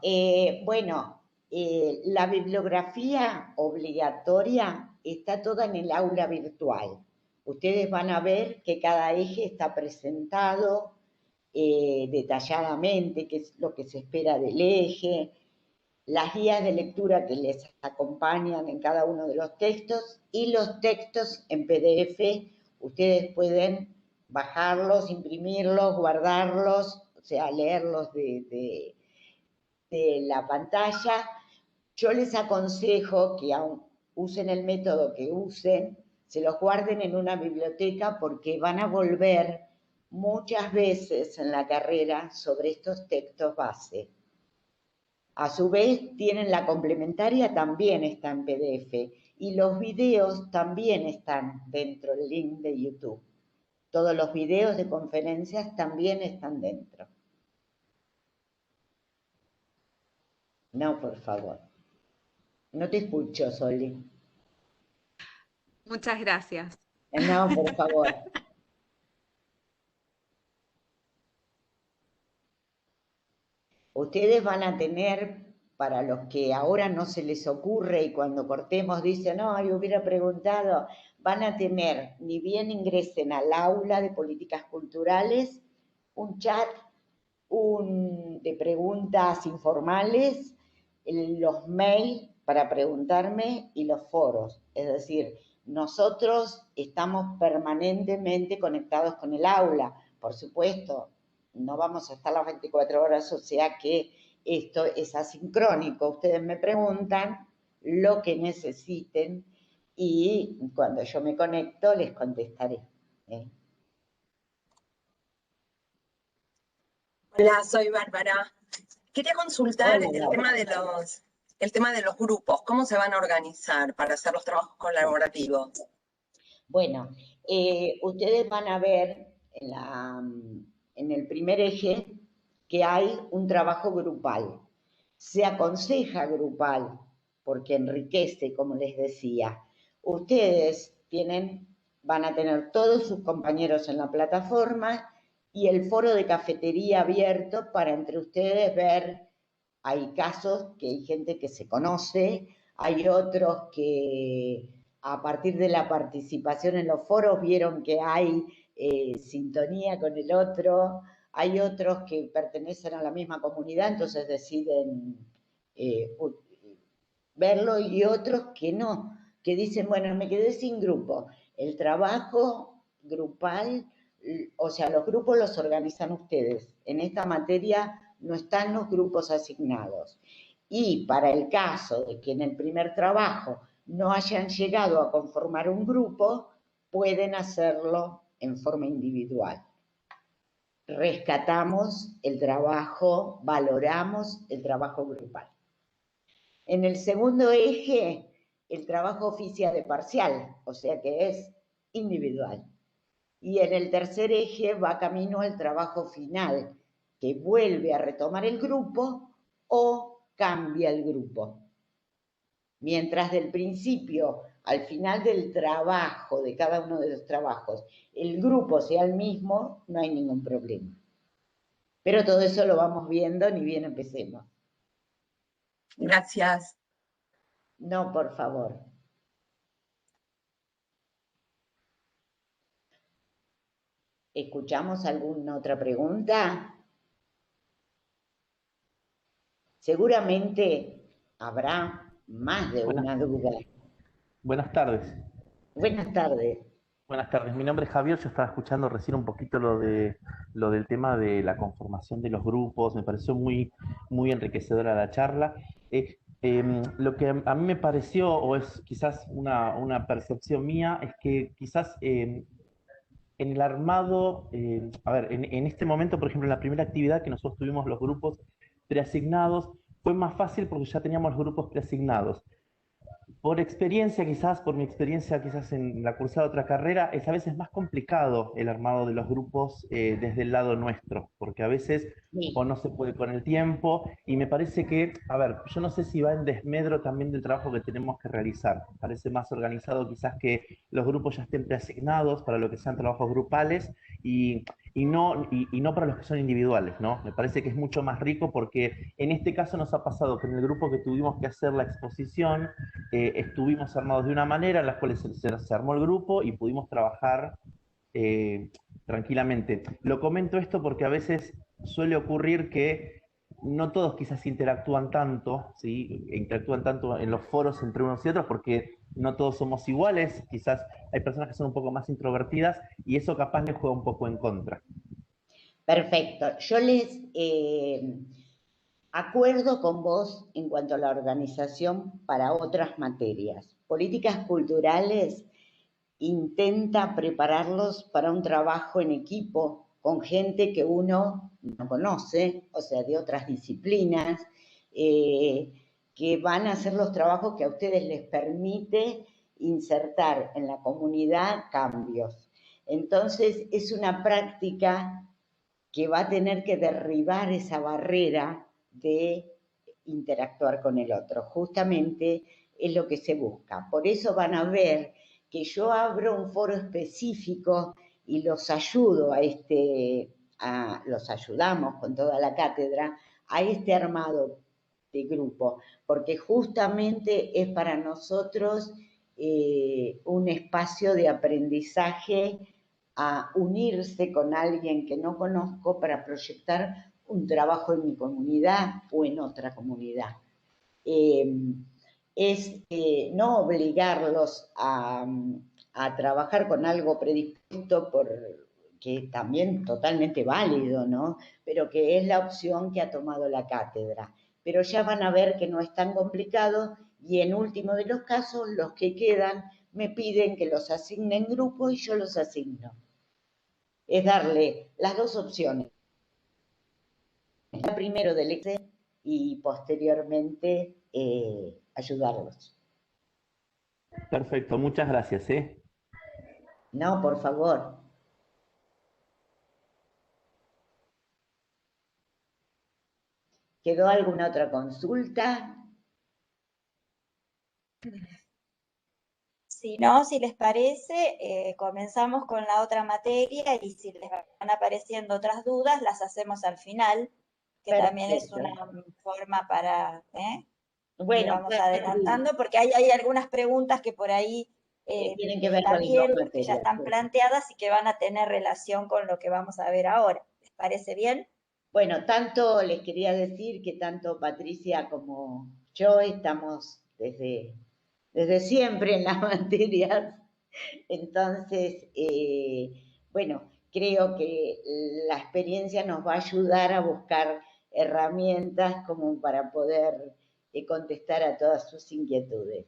B: Bueno, la bibliografía obligatoria está toda en el aula virtual. Ustedes van a ver que cada eje está presentado detalladamente, qué es lo que se espera del eje, las guías de lectura que les acompañan en cada uno de los textos y los textos en PDF. Ustedes pueden bajarlos, imprimirlos, guardarlos, o sea, leerlos de la pantalla. Yo les aconsejo que aun usen el método que usen, se los guarden en una biblioteca porque van a volver muchas veces en la carrera sobre estos textos base. A su vez, tienen la complementaria, también está en PDF, y los videos también están dentro del link de YouTube. Todos los videos de conferencias también están dentro. No, por favor. No te escucho, Soli.
E: Muchas gracias.
B: No, por favor. Ustedes van a tener, para los que ahora no se les ocurre y cuando cortemos dicen, no, yo hubiera preguntado, van a tener, ni bien ingresen al aula de políticas culturales, un chat de preguntas informales, los mails para preguntarme y los foros. Es decir, nosotros estamos permanentemente conectados con el aula. Por supuesto, no vamos a estar las 24 horas, o sea que esto es asincrónico. Ustedes me preguntan lo que necesiten y cuando yo me conecto les contestaré.
F: Hola, soy Bárbara. Quería consultar
B: Hola, Laura.
F: el tema de los grupos, cómo se van a organizar para hacer los trabajos colaborativos.
B: Bueno, ustedes van a ver en el primer eje que hay un trabajo grupal. Se aconseja grupal porque enriquece, como les decía. Ustedes van a tener todos sus compañeros en la plataforma y el foro de cafetería abierto para entre ustedes ver. Hay casos que hay gente que se conoce, hay otros que a partir de la participación en los foros vieron que hay sintonía con el otro, hay otros que pertenecen a la misma comunidad, entonces deciden verlo, y otros que no, que dicen, bueno, me quedé sin grupo. El trabajo grupal, o sea, los grupos los organizan ustedes. En esta materia no están los grupos asignados. Y para el caso de que en el primer trabajo no hayan llegado a conformar un grupo, pueden hacerlo en forma individual. rescatamos el trabajo, valoramos el trabajo grupal. En el segundo eje, el trabajo oficia de parcial, o sea que es individual. Y en el tercer eje va camino al trabajo final, que vuelve a retomar el grupo o cambia el grupo. Mientras del principio al final del trabajo, de cada uno de los trabajos, el grupo sea el mismo, no hay ningún problema. Pero todo eso lo vamos viendo ni bien empecemos.
F: Gracias.
B: No, por favor. ¿Escuchamos alguna otra pregunta? Seguramente habrá más de una duda.
G: Buenas tardes.
B: Buenas tardes.
G: Buenas tardes. Mi nombre es Javier. Yo estaba escuchando recién un poquito lo del tema de la conformación de los grupos. Me pareció muy enriquecedora la charla. Lo que a mí me pareció, o es quizás una percepción mía, es que quizás en el armado, a ver, en este momento, por ejemplo, en la primera actividad que nosotros tuvimos los grupos preasignados, fue más fácil porque ya teníamos los grupos preasignados. Por experiencia, quizás, por mi experiencia quizás en la cursada de otra carrera, es a veces más complicado el armado de los grupos desde el lado nuestro, porque a veces
B: Sí.
G: o no se puede con el tiempo, y me parece que, a ver, yo no sé si va en desmedro también del trabajo que tenemos que realizar. Parece más organizado quizás que los grupos ya estén preasignados para lo que sean trabajos grupales y no para los que son individuales, ¿no? Me parece que es mucho más rico porque en este caso nos ha pasado que en el grupo que tuvimos que hacer la exposición, estuvimos armados de una manera en la cual se armó el grupo y pudimos trabajar tranquilamente. Lo comento esto porque a veces suele ocurrir que no todos quizás interactúan tanto, ¿sí? Interactúan tanto en los foros entre unos y otros porque no todos somos iguales, quizás hay personas que son un poco más introvertidas y eso capaz les juega un poco en contra.
B: Perfecto. Yo les acuerdo con vos en cuanto a la organización para otras materias. Políticas culturales intenta prepararlos para un trabajo en equipo con gente que uno no conoce, o sea, de otras disciplinas, que van a hacer los trabajos que a ustedes les permite insertar en la comunidad cambios. Entonces, es una práctica que va a tener que derribar esa barrera de interactuar con el otro. Justamente es lo que se busca. Por eso van a ver que yo abro un foro específico y los ayudo los ayudamos con toda la cátedra a este armado de grupo, porque justamente es para nosotros un espacio de aprendizaje a unirse con alguien que no conozco para proyectar un trabajo en mi comunidad o en otra comunidad. Es no obligarlos a trabajar con algo predispuesto que también totalmente válido, ¿no? Pero que es la opción que ha tomado la cátedra. Pero ya van a ver que no es tan complicado y en último de los casos, los que quedan me piden que los asigne en grupo y yo los asigno. Es darle las dos opciones. Primero del Excel y posteriormente ayudarlos.
G: Perfecto, muchas gracias.
B: No, por favor. ¿Quedó alguna otra consulta?
A: Si no, si les parece, comenzamos con la otra materia y si les van apareciendo otras dudas, las hacemos al final, que
B: Perfecto.
A: también es una forma para,
B: Bueno,
A: vamos adelantando, porque hay algunas preguntas que por ahí
B: tienen que ver
A: está
B: con las
A: bien,
B: dos
A: que
B: materias.
A: ya están planteadas y que van a tener relación con lo que vamos a ver ahora. ¿Les parece bien?
B: Bueno, tanto les quería decir que tanto Patricia como yo estamos desde siempre en las materias. Entonces, bueno, creo que la experiencia nos va a ayudar a buscar herramientas como para poder contestar a todas sus inquietudes.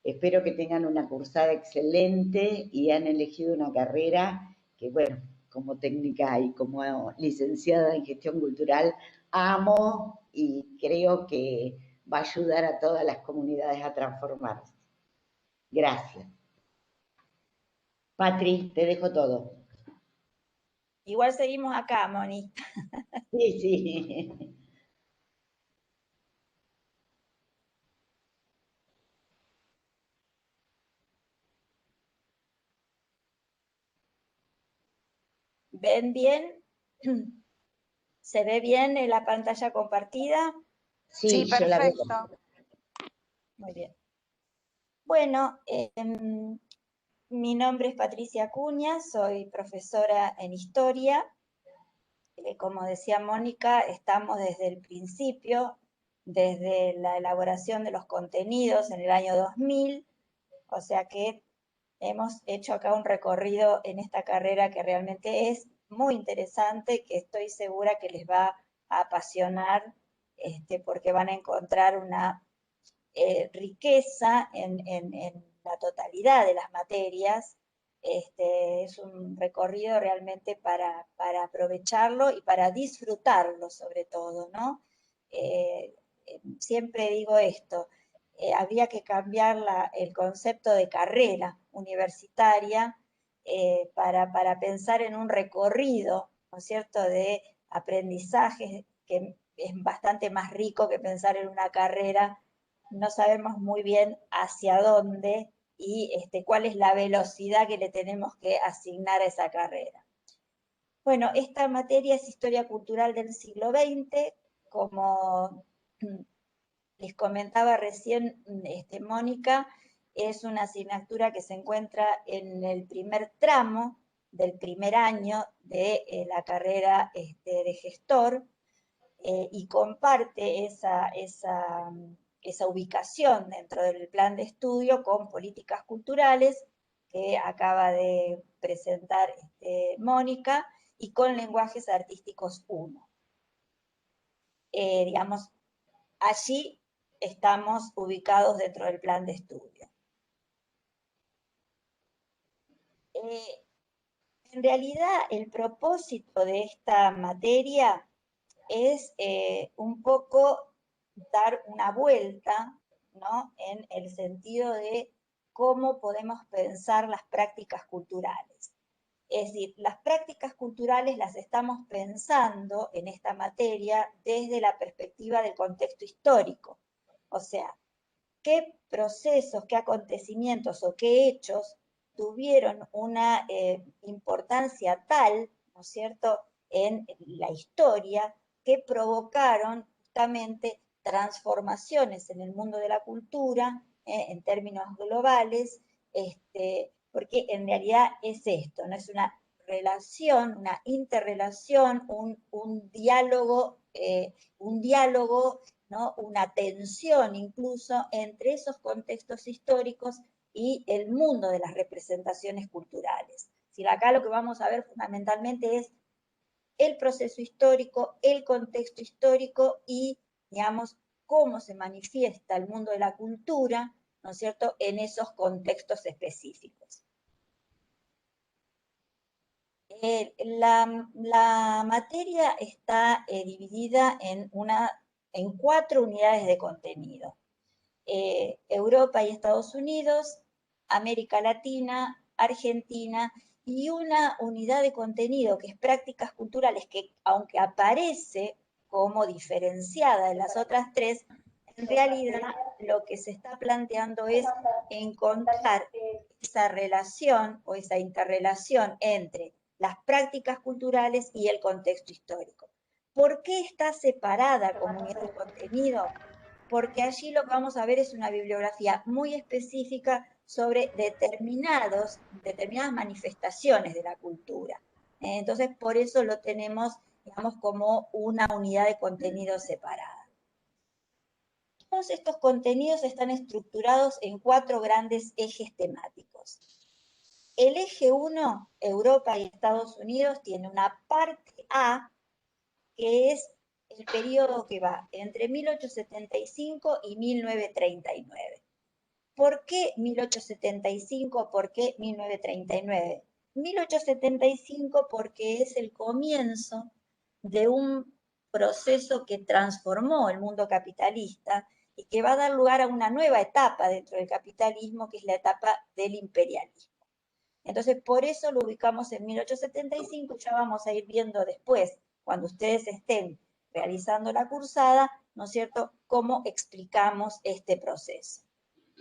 B: Espero que tengan una cursada excelente y han elegido una carrera que, bueno, como técnica y como licenciada en gestión cultural, amo y creo que va a ayudar a todas las comunidades a transformarse. Gracias. Patri, te dejo todo.
A: Igual seguimos acá, Moni.
B: Sí, sí.
A: ¿Ven bien? ¿Se ve bien en la pantalla compartida?
B: Sí,
H: Sí,
B: yo la veo.
H: perfecto.
A: Muy bien. Bueno, mi nombre es Patricia Acuña, soy profesora en historia. Como decía Mónica, estamos desde el principio, desde la elaboración de los contenidos en el año 2000, o sea que hemos hecho acá un recorrido en esta carrera que realmente es muy interesante, que estoy segura que les va a apasionar, porque van a encontrar una riqueza en la totalidad de las materias. Es un recorrido realmente para aprovecharlo y para disfrutarlo sobre todo, ¿no? Siempre digo esto, habría que cambiar el concepto de carrera universitaria para pensar en un recorrido, ¿no es cierto?, de aprendizaje que es bastante más rico que pensar en una carrera. No sabemos muy bien hacia dónde y cuál es la velocidad que le tenemos que asignar a esa carrera. Bueno, esta materia es Historia Cultural del siglo XX, como les comentaba recién Mónica, es una asignatura que se encuentra en el primer tramo del primer año de la carrera de gestor, y comparte esa ubicación dentro del plan de estudio con políticas culturales que acaba de presentar Mónica, y con lenguajes artísticos 1. Digamos, allí estamos ubicados dentro del plan de estudio. En realidad, el propósito de esta materia es un poco dar una vuelta, ¿no?, en el sentido de cómo podemos pensar las prácticas culturales. Es decir, las prácticas culturales las estamos pensando en esta materia desde la perspectiva del contexto histórico. O sea, qué procesos, qué acontecimientos o qué hechos tuvieron una importancia tal, ¿no es cierto?, en la historia, que provocaron justamente transformaciones en el mundo de la cultura, en términos globales, porque en realidad es esto, no es una relación, una interrelación, un diálogo, ¿no?, una tensión incluso entre esos contextos históricos y el mundo de las representaciones culturales. Si acá lo que vamos a ver fundamentalmente es el proceso histórico, el contexto histórico y, digamos, cómo se manifiesta el mundo de la cultura, ¿no es cierto?, en esos contextos específicos. La materia está dividida en 4 unidades de contenido. Europa y Estados Unidos, América Latina, Argentina, y una unidad de contenido que es prácticas culturales, que aunque aparece como diferenciada de las otras 3, en realidad lo que se está planteando es encontrar esa relación o esa interrelación entre las prácticas culturales y el contexto histórico. ¿Por qué está separada como unidad de contenido? Porque allí lo que vamos a ver es una bibliografía muy específica sobre determinadas manifestaciones de la cultura. Entonces, por eso lo tenemos, digamos, como una unidad de contenido separada. Todos estos contenidos están estructurados en 4 grandes ejes temáticos. El eje 1, Europa y Estados Unidos, tiene una parte A, que es el periodo que va entre 1875 y 1939. ¿Por qué 1875? ¿Por qué 1939? 1875 porque es el comienzo de un proceso que transformó el mundo capitalista y que va a dar lugar a una nueva etapa dentro del capitalismo, que es la etapa del imperialismo. Entonces, por eso lo ubicamos en 1875, y ya vamos a ir viendo después, cuando ustedes estén realizando la cursada, ¿no es cierto?, cómo explicamos este proceso.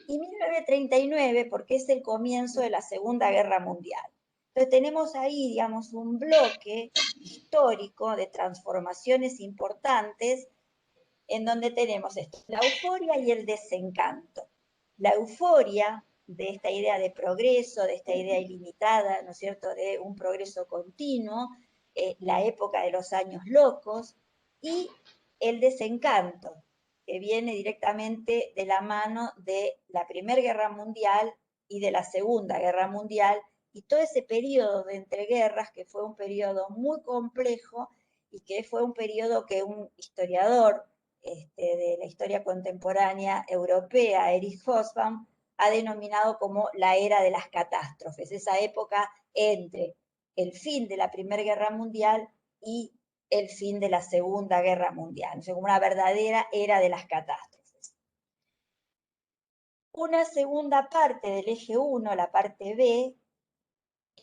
A: Y 1939, porque es el comienzo de la Segunda Guerra Mundial. Entonces tenemos ahí, digamos, un bloque histórico de transformaciones importantes en donde tenemos esto, la euforia y el desencanto. La euforia de esta idea de progreso, de esta idea ilimitada, ¿no es cierto?, de un progreso continuo, la época de los años locos, y el desencanto, que viene directamente de la mano de la Primera Guerra Mundial y de la Segunda Guerra Mundial, y todo ese periodo de entreguerras, que fue un periodo muy complejo y que fue un periodo que un historiador de la historia contemporánea europea, Erich Hobsbawm, ha denominado como la era de las catástrofes, esa época entre el fin de la Primera Guerra Mundial y el fin de la Segunda Guerra Mundial, o sea, como una verdadera era de las catástrofes. Una segunda parte del eje 1, la parte B,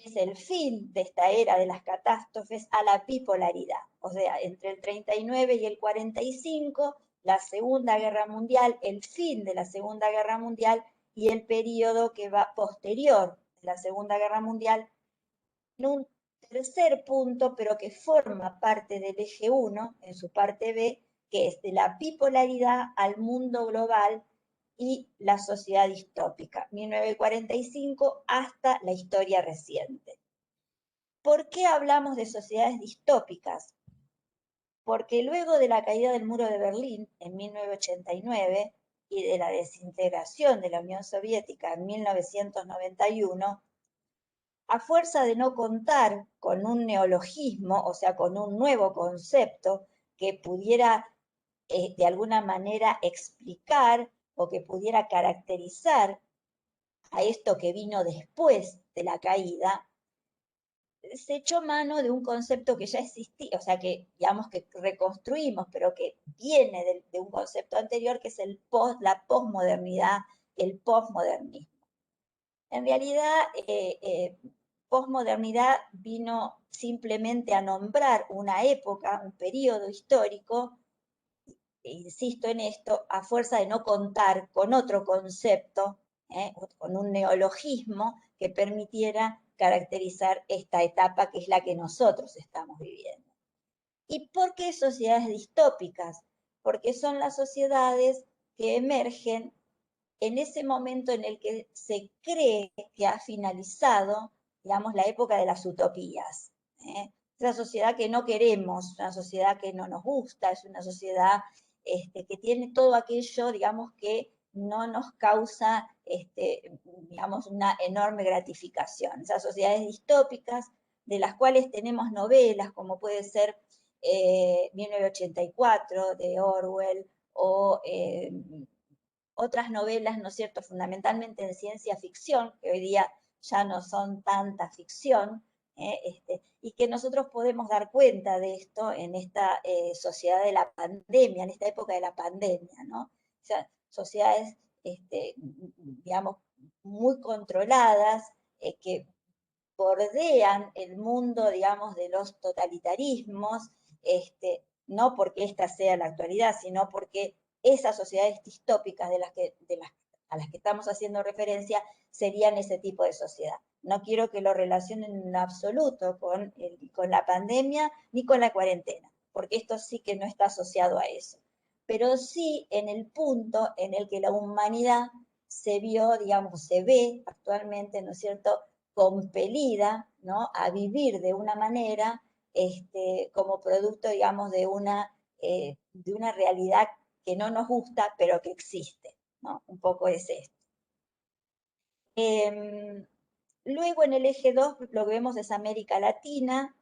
A: es el fin de esta era de las catástrofes a la bipolaridad, o sea, entre el 39 y el 45, la Segunda Guerra Mundial, el fin de la Segunda Guerra Mundial y el periodo que va posterior a la Segunda Guerra Mundial, en un tercer punto, pero que forma parte del eje 1, en su parte B, que es de la bipolaridad al mundo global y la sociedad distópica, 1945 hasta la historia reciente. ¿Por qué hablamos de sociedades distópicas? Porque luego de la caída del muro de Berlín en 1989 y de la desintegración de la Unión Soviética en 1991, a fuerza de no contar con un neologismo, o sea, con un nuevo concepto que pudiera de alguna manera explicar o que pudiera caracterizar a esto que vino después de la caída, se echó mano de un concepto que ya existía, o sea, que digamos que reconstruimos, pero que viene de un concepto anterior, que es la posmodernidad, el posmodernismo. En realidad, posmodernidad vino simplemente a nombrar una época, un periodo histórico, insisto en esto, a fuerza de no contar con otro concepto, con un neologismo que permitiera caracterizar esta etapa que es la que nosotros estamos viviendo. ¿Y por qué sociedades distópicas? Porque son las sociedades que emergen en ese momento en el que se cree que ha finalizado, digamos, la época de las utopías. Esa sociedad que no queremos, una sociedad que no nos gusta, es una sociedad que tiene todo aquello, digamos, que no nos causa, digamos, una enorme gratificación. Esas sociedades distópicas, de las cuales tenemos novelas, como puede ser 1984 de Orwell, o otras novelas, ¿no es cierto?, fundamentalmente en ciencia ficción, que hoy día ya no son tanta ficción, y que nosotros podemos dar cuenta de esto en esta sociedad de la pandemia, en esta época de la pandemia, ¿no? O sea, sociedades, digamos, muy controladas, que bordean el mundo, digamos, de los totalitarismos, no porque esta sea la actualidad, sino porque esas sociedades distópicas a las que estamos haciendo referencia serían ese tipo de sociedad. No quiero que lo relacionen en absoluto con la pandemia ni con la cuarentena, porque esto sí que no está asociado a eso. Pero sí en el punto en el que la humanidad se vio, digamos, se ve actualmente, ¿no es cierto?, compelida, ¿no?, a vivir de una manera como producto, digamos, de una realidad que no nos gusta, pero que existe, ¿no? Un poco es esto. Luego en el eje 2 lo que vemos es América Latina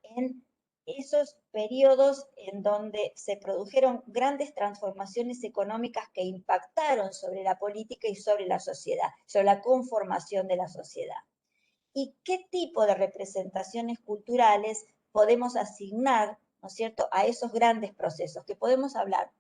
A: en esos periodos en donde se produjeron grandes transformaciones económicas que impactaron sobre la política y sobre la sociedad, sobre la conformación de la sociedad. y qué tipo de representaciones culturales podemos asignar, ¿no es cierto?, a esos grandes procesos, que podemos hablar,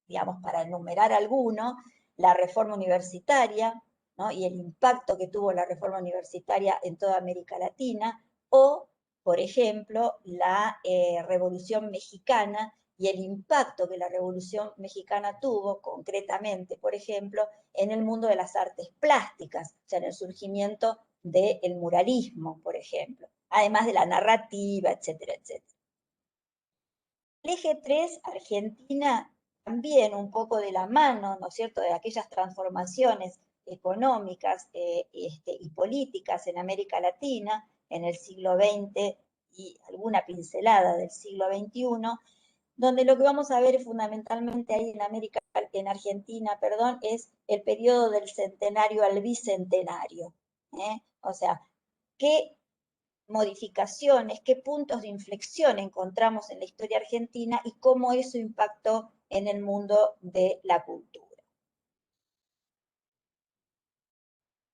A: digamos, para enumerar alguno, la reforma universitaria, ¿no?, y el impacto que tuvo la reforma universitaria en toda América Latina, o, por ejemplo, la Revolución Mexicana y el impacto que la Revolución Mexicana tuvo, concretamente, por ejemplo, en el mundo de las artes plásticas, o sea, en el surgimiento del muralismo, por ejemplo, además de la narrativa, etcétera, etcétera. El eje 3, Argentina, también un poco de la mano, ¿no es cierto?, de aquellas transformaciones económicas y políticas en América Latina en el siglo XX y alguna pincelada del siglo XXI, donde lo que vamos a ver fundamentalmente ahí en Argentina, perdón, es el periodo del centenario al bicentenario. O sea, qué modificaciones, qué puntos de inflexión encontramos en la historia argentina y cómo eso impactó en el mundo de la cultura.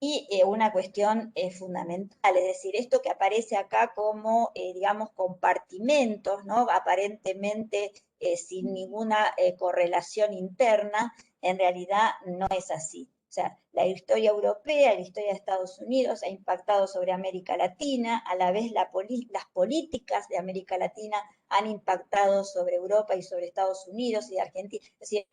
A: Y una cuestión fundamental, es decir, esto que aparece acá como, digamos, compartimentos, ¿no?, aparentemente sin ninguna correlación interna, en realidad no es así. O sea, la historia europea, la historia de Estados Unidos ha impactado sobre América Latina, a la vez las políticas de América Latina han impactado sobre Europa y sobre Estados Unidos y Argentina. Es decir,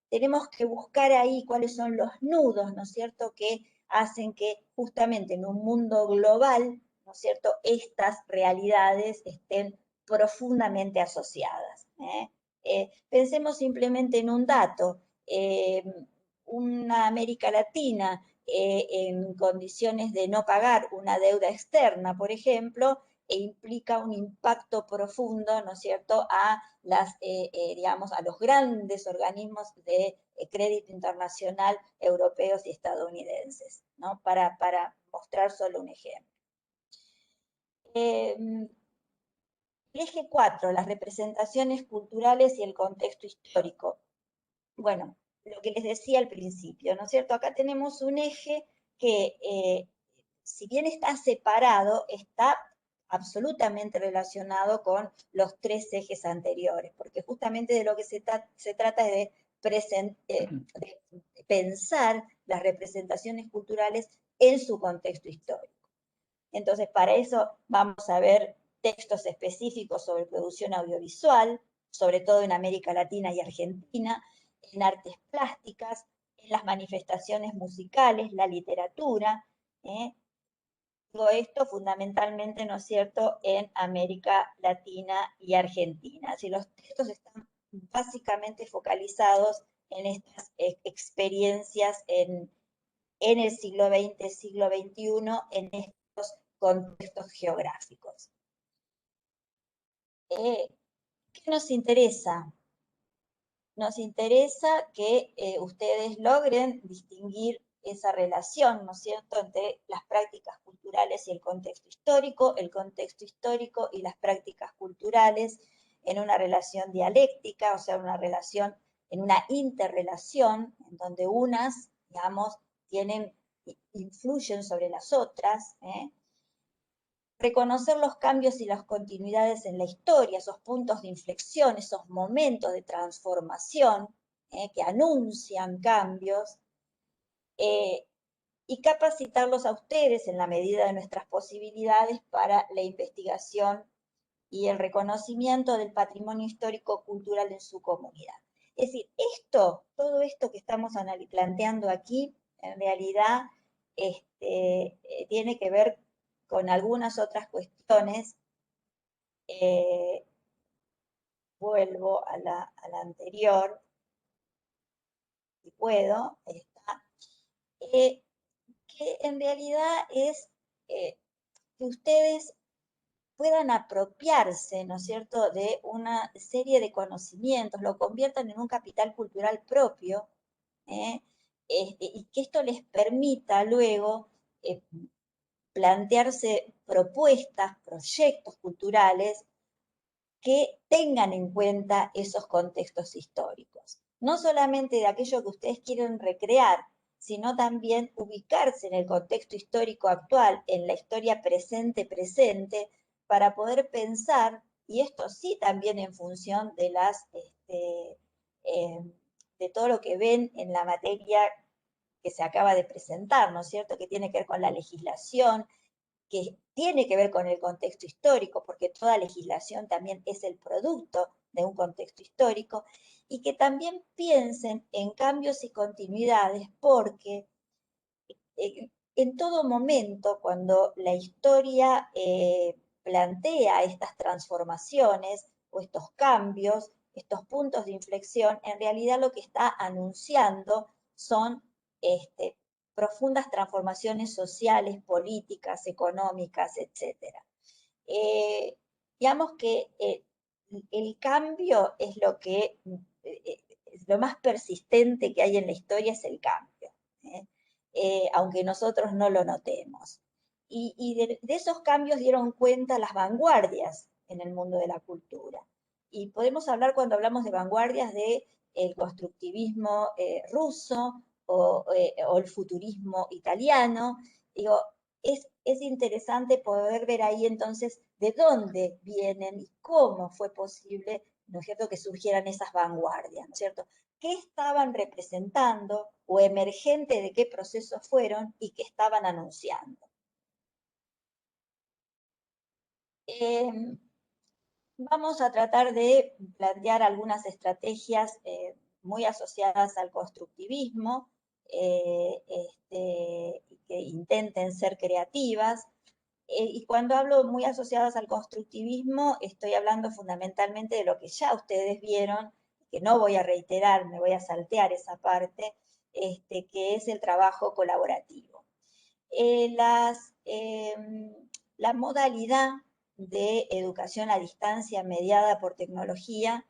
A: tenemos que buscar ahí cuáles son los nudos, ¿no es cierto?, que hacen que justamente en un mundo global, ¿no es cierto?, estas realidades estén profundamente asociadas. Pensemos simplemente en un dato. Una América Latina en condiciones de no pagar una deuda externa, por ejemplo, implica un impacto profundo, ¿no es cierto?, a digamos, a los grandes organismos de crédito internacional europeos y estadounidenses, ¿no?, para mostrar solo un ejemplo. El eje 4, las representaciones culturales y el contexto histórico. Bueno, lo que les decía al principio, ¿no es cierto? Acá tenemos un eje que, si bien está separado, está absolutamente relacionado con los tres ejes anteriores, porque justamente de lo que se trata es de pensar las representaciones culturales en su contexto histórico. Entonces, para eso vamos a ver textos específicos sobre producción audiovisual, sobre todo en América Latina y Argentina, en artes plásticas, en las manifestaciones musicales, la literatura, todo esto fundamentalmente, ¿no es cierto?, en América Latina y Argentina. Así, los textos están básicamente focalizados en estas experiencias en el siglo XX, siglo XXI, en estos contextos geográficos. ¿Qué nos interesa? Nos interesa que ustedes logren distinguir esa relación, ¿no es cierto?, entre las prácticas culturales y el contexto histórico y las prácticas culturales en una relación dialéctica, o sea, en una interrelación, en donde unas, digamos, influyen sobre las otras, reconocer los cambios y las continuidades en la historia, esos puntos de inflexión, esos momentos de transformación que anuncian cambios, y capacitarlos a ustedes en la medida de nuestras posibilidades para la investigación y el reconocimiento del patrimonio histórico-cultural en su comunidad. Es decir, todo esto que estamos planteando aquí, en realidad tiene que ver con algunas otras cuestiones. Vuelvo a la anterior, si puedo, que en realidad es que ustedes puedan apropiarse, ¿no es cierto?, de una serie de conocimientos, lo conviertan en un capital cultural propio, y que esto les permita luego plantearse propuestas, proyectos culturales que tengan en cuenta esos contextos históricos. No solamente de aquello que ustedes quieren recrear, sino también ubicarse en el contexto histórico actual, en la historia presente, para poder pensar, y esto sí también en función de de todo lo que ven en la materia que se acaba de presentar, ¿no es cierto?, que tiene que ver con la legislación, que tiene que ver con el contexto histórico, porque toda legislación también es el producto de un contexto histórico, y que también piensen en cambios y continuidades, porque en todo momento, cuando la historia plantea estas transformaciones o estos cambios, estos puntos de inflexión, en realidad lo que está anunciando son profundas transformaciones sociales, políticas, económicas, etc. Digamos que el cambio es lo más persistente que hay en la historia, es el cambio, aunque nosotros no lo notemos. Y de esos cambios dieron cuenta las vanguardias en el mundo de la cultura. Y podemos hablar, cuando hablamos de vanguardias, de el constructivismo ruso o el futurismo italiano. Digo, es interesante poder ver ahí entonces de dónde vienen y cómo fue posible, ¿no es cierto?, que surgieran esas vanguardias, ¿no es cierto? ¿Qué estaban representando o emergente de qué procesos fueron y qué estaban anunciando? Vamos a tratar de plantear algunas estrategias muy asociadas al constructivismo, que intenten ser creativas. Y cuando hablo muy asociadas al constructivismo, estoy hablando fundamentalmente de lo que ya ustedes vieron, que no voy a reiterar, me voy a saltear esa parte, que es el trabajo colaborativo. La modalidad de educación a distancia mediada por tecnología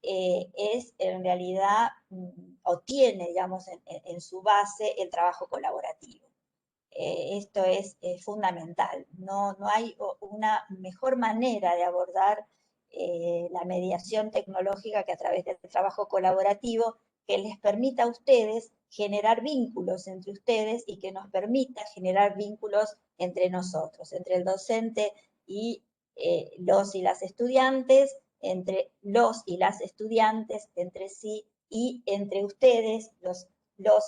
A: es en realidad, o tiene, digamos, en su base el trabajo colaborativo. Esto es fundamental. No hay una mejor manera de abordar la mediación tecnológica que a través del trabajo colaborativo, que les permita a ustedes generar vínculos entre ustedes y que nos permita generar vínculos entre nosotros, entre el docente y los y las estudiantes, entre los y las estudiantes, entre sí y entre ustedes, los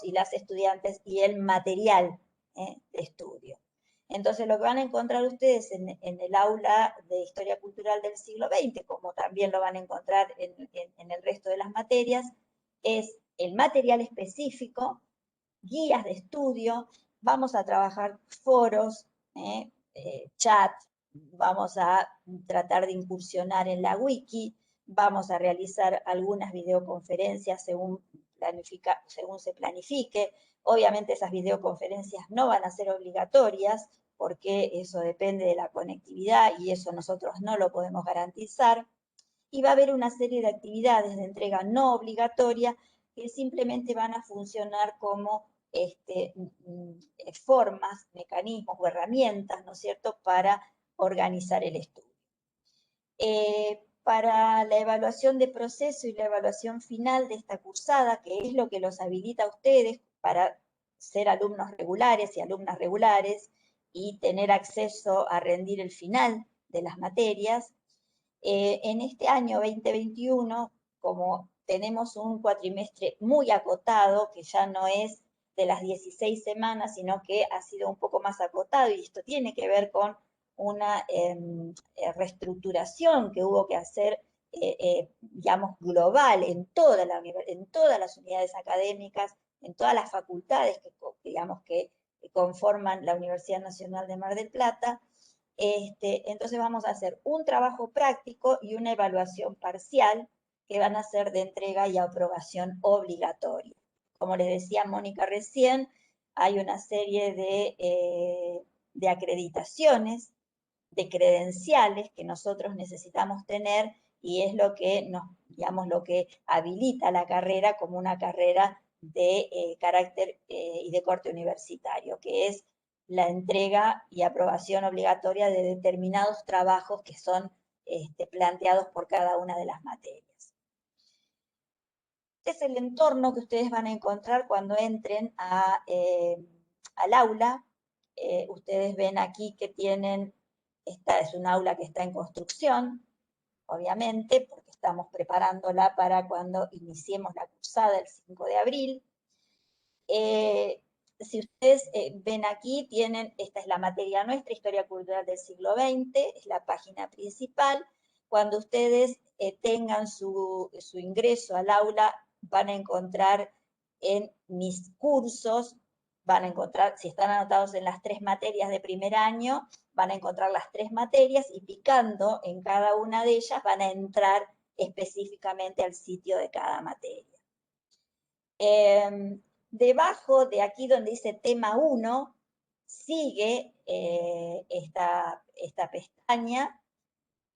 A: y las estudiantes, y el material de estudio. Entonces, lo que van a encontrar ustedes en el aula de Historia Cultural del siglo XX, como también lo van a encontrar en el resto de las materias, es el material específico, guías de estudio, vamos a trabajar foros, chat, vamos a tratar de incursionar en la wiki, vamos a realizar algunas videoconferencias según se planifique. Obviamente esas videoconferencias no van a ser obligatorias, porque eso depende de la conectividad y eso nosotros no lo podemos garantizar. Y va a haber una serie de actividades de entrega no obligatoria que simplemente van a funcionar como formas, mecanismos o herramientas, ¿no es cierto?, para organizar el estudio. Para la evaluación de proceso y la evaluación final de esta cursada, que es lo que los habilita a ustedes para ser alumnos regulares y alumnas regulares y tener acceso a rendir el final de las materias, en este año 2021, como tenemos un cuatrimestre muy acotado, que ya no es de las 16 semanas, sino que ha sido un poco más acotado, y esto tiene que ver con una reestructuración que hubo que hacer, digamos, global en todas las unidades académicas, en todas las facultades digamos, que conforman la Universidad Nacional de Mar del Plata. Entonces vamos a hacer un trabajo práctico y una evaluación parcial que van a ser de entrega y aprobación obligatoria. Como les decía Mónica recién, hay una serie de acreditaciones, de credenciales que nosotros necesitamos tener, y es lo que digamos, lo que habilita la carrera como una carrera de carácter y de corte universitario, que es la entrega y aprobación obligatoria de determinados trabajos que son planteados por cada una de las materias. Este es el entorno que ustedes van a encontrar cuando entren al aula. Ustedes ven aquí que tienen, esta es un aula que está en construcción, obviamente, porque estamos preparándola para cuando iniciemos la cursada el 5 de abril. Si ustedes ven aquí, esta es la materia nuestra, Historia Cultural del siglo XX, es la página principal. Cuando ustedes tengan su ingreso al aula, van a encontrar en mis cursos, van a encontrar, si están anotados en las 3 materias de primer año, van a encontrar las 3 materias y picando en cada una de ellas van a entrar específicamente al sitio de cada materia. Debajo de aquí donde dice tema 1, sigue esta pestaña.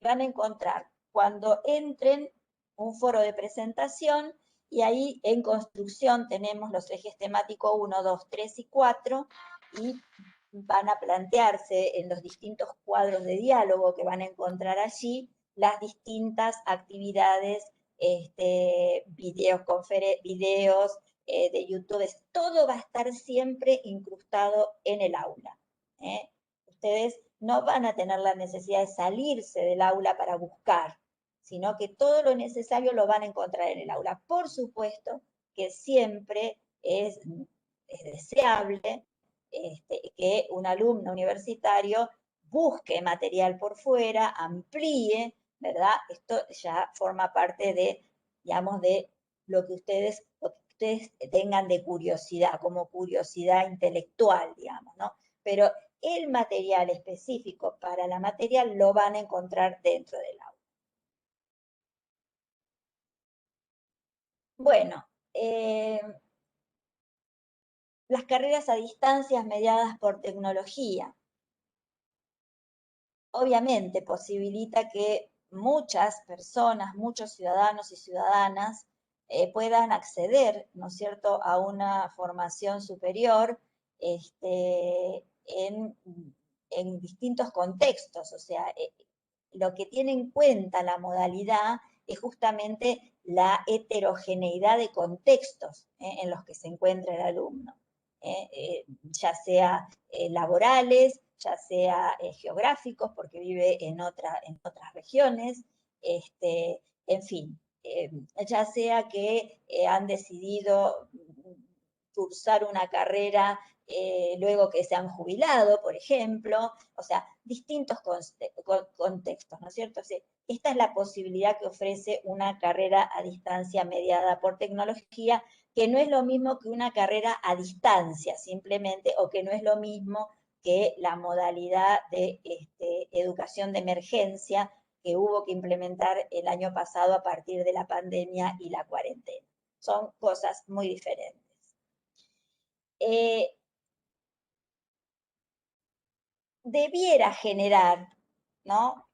A: Van a encontrar cuando entren un foro de presentación y ahí en construcción tenemos los ejes temáticos 1, 2, 3 y 4 y van a plantearse en los distintos cuadros de diálogo que van a encontrar allí las distintas actividades, videos de YouTube, todo va a estar siempre incrustado en el aula. Ustedes no van a tener la necesidad de salirse del aula para buscar, sino que todo lo necesario lo van a encontrar en el aula. Por supuesto que siempre es deseable que un alumno universitario busque material por fuera, amplíe, ¿verdad? Esto ya forma parte de, digamos, de lo que ustedes tengan de curiosidad, como curiosidad intelectual, digamos, ¿no? Pero el material específico para la materia lo van a encontrar dentro del aula. Bueno, las carreras a distancia mediadas por tecnología. Obviamente posibilita que muchas personas, muchos ciudadanos y ciudadanas puedan acceder, ¿no es cierto?, a una formación superior en distintos contextos. O sea, lo que tiene en cuenta la modalidad es justamente la heterogeneidad de contextos en los que se encuentra el alumno, ya sea laborales, ya sea geográficos, porque vive en otras regiones, en fin, ya sea que han decidido cursar una carrera luego que se han jubilado, por ejemplo, o sea, distintos contextos, ¿no es cierto? O sea, esta es la posibilidad que ofrece una carrera a distancia mediada por tecnología, que no es lo mismo que una carrera a distancia, simplemente, o que no es lo mismo que la modalidad de educación de emergencia que hubo que implementar el año pasado a partir de la pandemia y la cuarentena. Son cosas muy diferentes. Debiera generar, ¿no?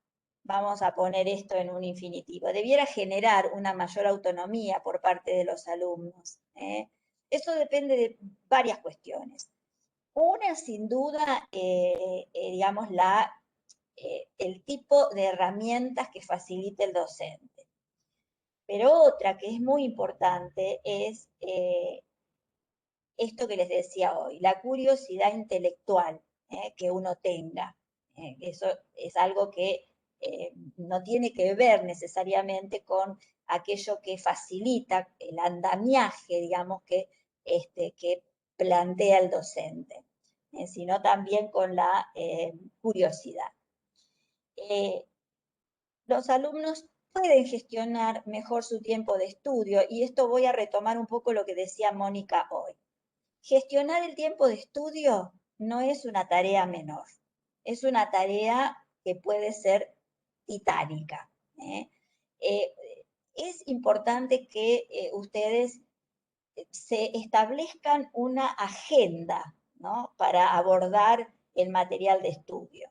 A: Vamos a poner esto en un infinitivo, debiera generar una mayor autonomía por parte de los alumnos. Eso depende de varias cuestiones. Una, sin duda, digamos, el tipo de herramientas que facilite el docente. Pero otra que es muy importante es esto que les decía hoy, la curiosidad intelectual que uno tenga. Eso es algo que no tiene que ver necesariamente con aquello que facilita el andamiaje, digamos, que plantea el docente, sino también con la curiosidad. Los alumnos pueden gestionar mejor su tiempo de estudio, y esto voy a retomar un poco lo que decía Mónica hoy. Gestionar el tiempo de estudio no es una tarea menor, es una tarea que puede ser titánica. Es importante que ustedes se establezcan una agenda, ¿no?, para abordar el material de estudio,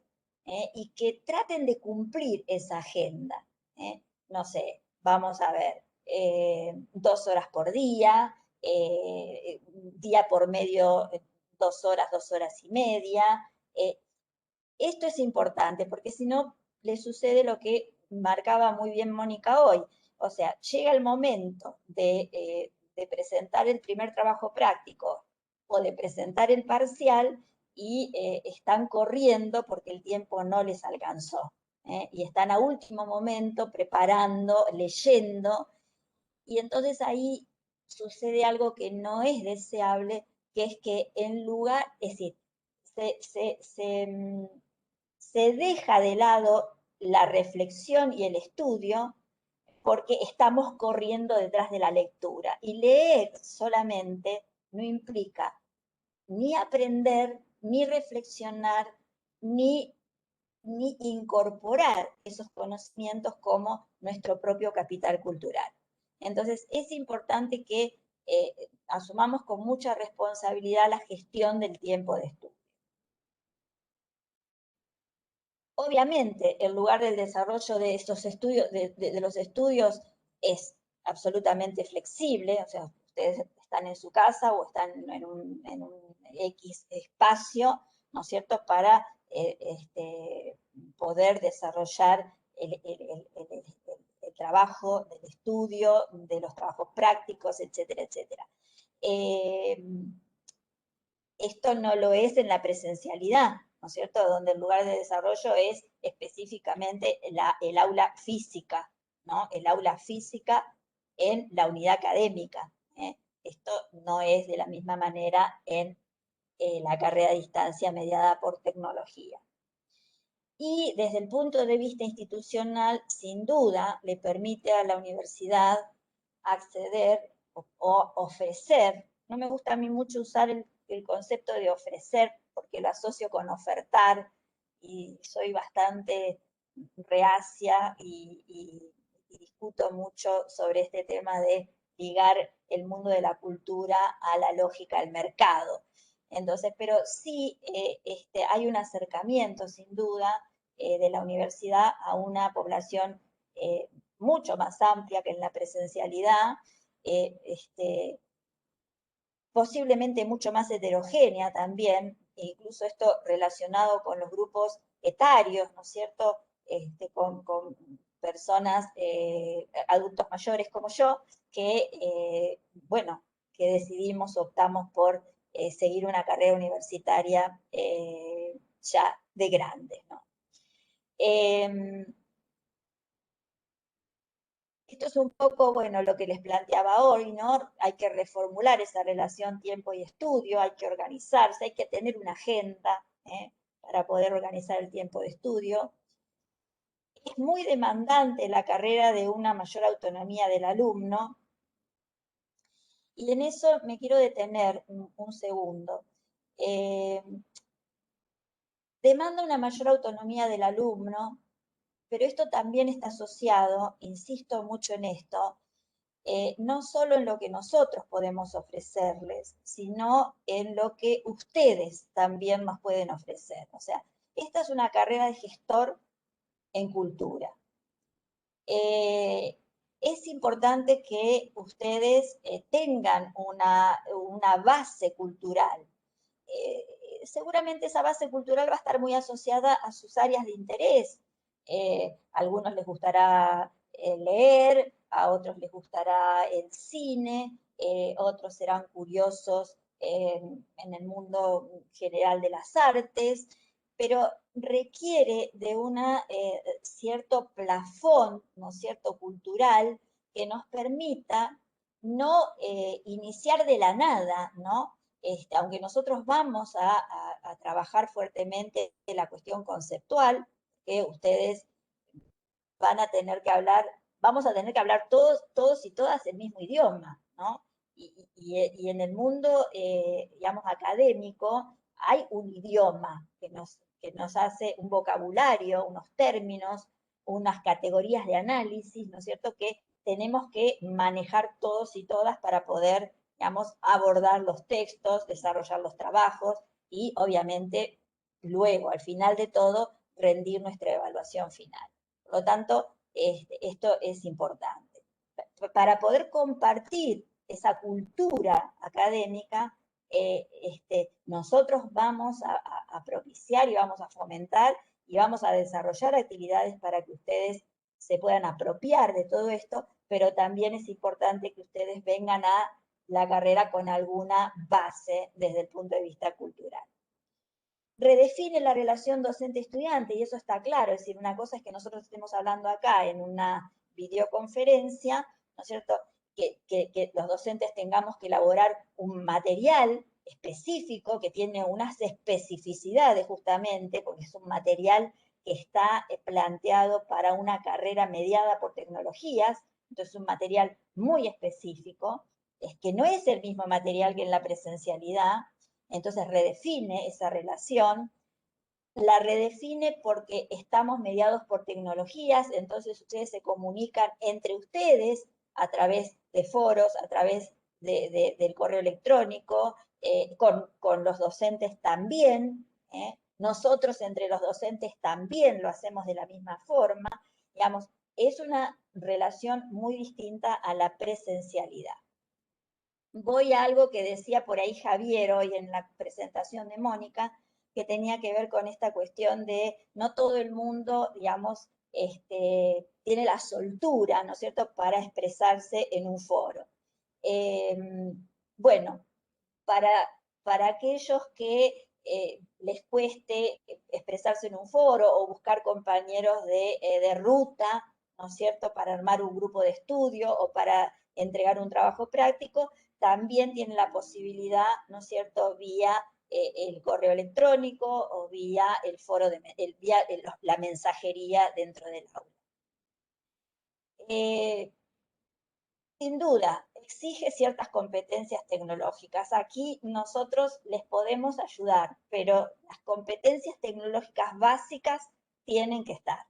A: y que traten de cumplir esa agenda. No sé, vamos a ver, 2 horas por día, día por medio, 2 horas y media. Esto es importante porque si no, le sucede lo que marcaba muy bien Mónica hoy. O sea, llega el momento de de presentar el primer trabajo práctico o de presentar el parcial y están corriendo porque el tiempo no les alcanzó. Y están a último momento preparando, leyendo, y entonces ahí sucede algo que no es deseable, que es que en lugar, es decir, se deja de lado la reflexión y el estudio porque estamos corriendo detrás de la lectura. Y leer solamente no implica ni aprender, ni reflexionar, ni incorporar esos conocimientos como nuestro propio capital cultural. Entonces, es importante que asumamos con mucha responsabilidad la gestión del tiempo de estudio. Obviamente, el lugar del desarrollo de estos estudios, de los estudios, es absolutamente flexible, o sea, ustedes están en su casa o están en un X espacio, ¿no es cierto?, para poder desarrollar el trabajo del estudio, de los trabajos prácticos, etcétera, etcétera. Esto no lo es en la presencialidad, ¿no es cierto?, donde el lugar de desarrollo es específicamente el aula física, ¿no? El aula física en la unidad académica. Esto no es de la misma manera en la carrera a distancia mediada por tecnología. Y desde el punto de vista institucional, sin duda, le permite a la universidad acceder o ofrecer. No me gusta a mí mucho usar el concepto de ofrecer, porque lo asocio con ofertar, y soy bastante reacia y discuto mucho sobre este tema de ligar el mundo de la cultura a la lógica del mercado. Entonces, pero sí hay un acercamiento, sin duda, de la universidad a una población mucho más amplia que en la presencialidad, posiblemente mucho más heterogénea también, incluso esto relacionado con los grupos etarios, ¿no es cierto?, con personas, adultos mayores como yo, que, bueno, que decidimos, optamos por seguir una carrera universitaria ya de grandes, ¿no? Esto es un poco, bueno, lo que les planteaba hoy, ¿no? Hay que reformular esa relación tiempo y estudio, hay que organizarse, hay que tener una agenda para poder organizar el tiempo de estudio. Es muy demandante la carrera de una mayor autonomía del alumno, y en eso me quiero detener un segundo. Demanda una mayor autonomía del alumno, pero esto también está asociado, insisto mucho en esto, no solo en lo que nosotros podemos ofrecerles, sino en lo que ustedes también nos pueden ofrecer. O sea, esta es una carrera de gestor en cultura. Es importante que ustedes tengan una base cultural. Seguramente esa base cultural va a estar muy asociada a sus áreas de interés. A algunos les gustará leer, a otros les gustará el cine, otros serán curiosos en el mundo general de las artes, pero requiere de un cierto plafón, ¿no es cierto?, cultural, que nos permita no iniciar de la nada, ¿no? Aunque nosotros vamos a trabajar fuertemente en la cuestión conceptual, que ustedes van a tener que hablar, vamos a tener que hablar todos y todas el mismo idioma, ¿no? Y en el mundo, digamos, académico, hay un idioma que nos hace un vocabulario, unos términos, unas categorías de análisis, ¿no es cierto?, que tenemos que manejar todos y todas para poder, digamos, abordar los textos, desarrollar los trabajos y, obviamente, luego, al final de todo, rendir nuestra evaluación final. Por lo tanto, esto es importante. Para poder compartir esa cultura académica, nosotros vamos a propiciar y vamos a fomentar y vamos a desarrollar actividades para que ustedes se puedan apropiar de todo esto, pero también es importante que ustedes vengan a la carrera con alguna base desde el punto de vista cultural. Redefine la relación docente-estudiante, y eso está claro, es decir, una cosa es que nosotros estemos hablando acá en una videoconferencia, ¿no es cierto?, que los docentes tengamos que elaborar un material específico que tiene unas especificidades justamente, porque es un material que está planteado para una carrera mediada por tecnologías, entonces un material muy específico, es que no es el mismo material que en la presencialidad, entonces redefine esa relación, la redefine porque estamos mediados por tecnologías, entonces ustedes se comunican entre ustedes a través de foros, a través del correo electrónico, con los docentes también, nosotros entre los docentes también lo hacemos de la misma forma, digamos, es una relación muy distinta a la presencialidad. Voy a algo que decía por ahí Javier hoy en la presentación de Mónica, que tenía que ver con esta cuestión de no todo el mundo, digamos, tiene la soltura, ¿no es cierto?, para expresarse en un foro. Bueno, para aquellos que les cueste expresarse en un foro o buscar compañeros de ruta, ¿no es cierto?, para armar un grupo de estudio o para entregar un trabajo práctico, también tienen la posibilidad, ¿no es cierto?, vía el correo electrónico o vía el foro, vía la mensajería dentro del aula. Sin duda, exige ciertas competencias tecnológicas. Aquí nosotros les podemos ayudar, pero las competencias tecnológicas básicas tienen que estar,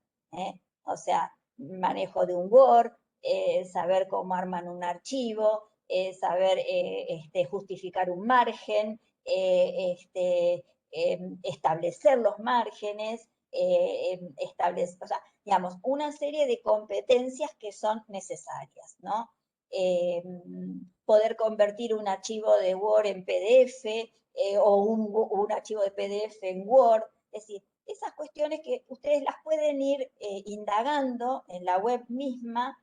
A: O sea, manejo de un Word, saber cómo arman un archivo, saber justificar un margen, establecer los márgenes, o sea, digamos, una serie de competencias que son necesarias, ¿no? Poder convertir un archivo de Word en PDF o un archivo de PDF en Word, es decir, esas cuestiones que ustedes las pueden ir indagando en la web misma,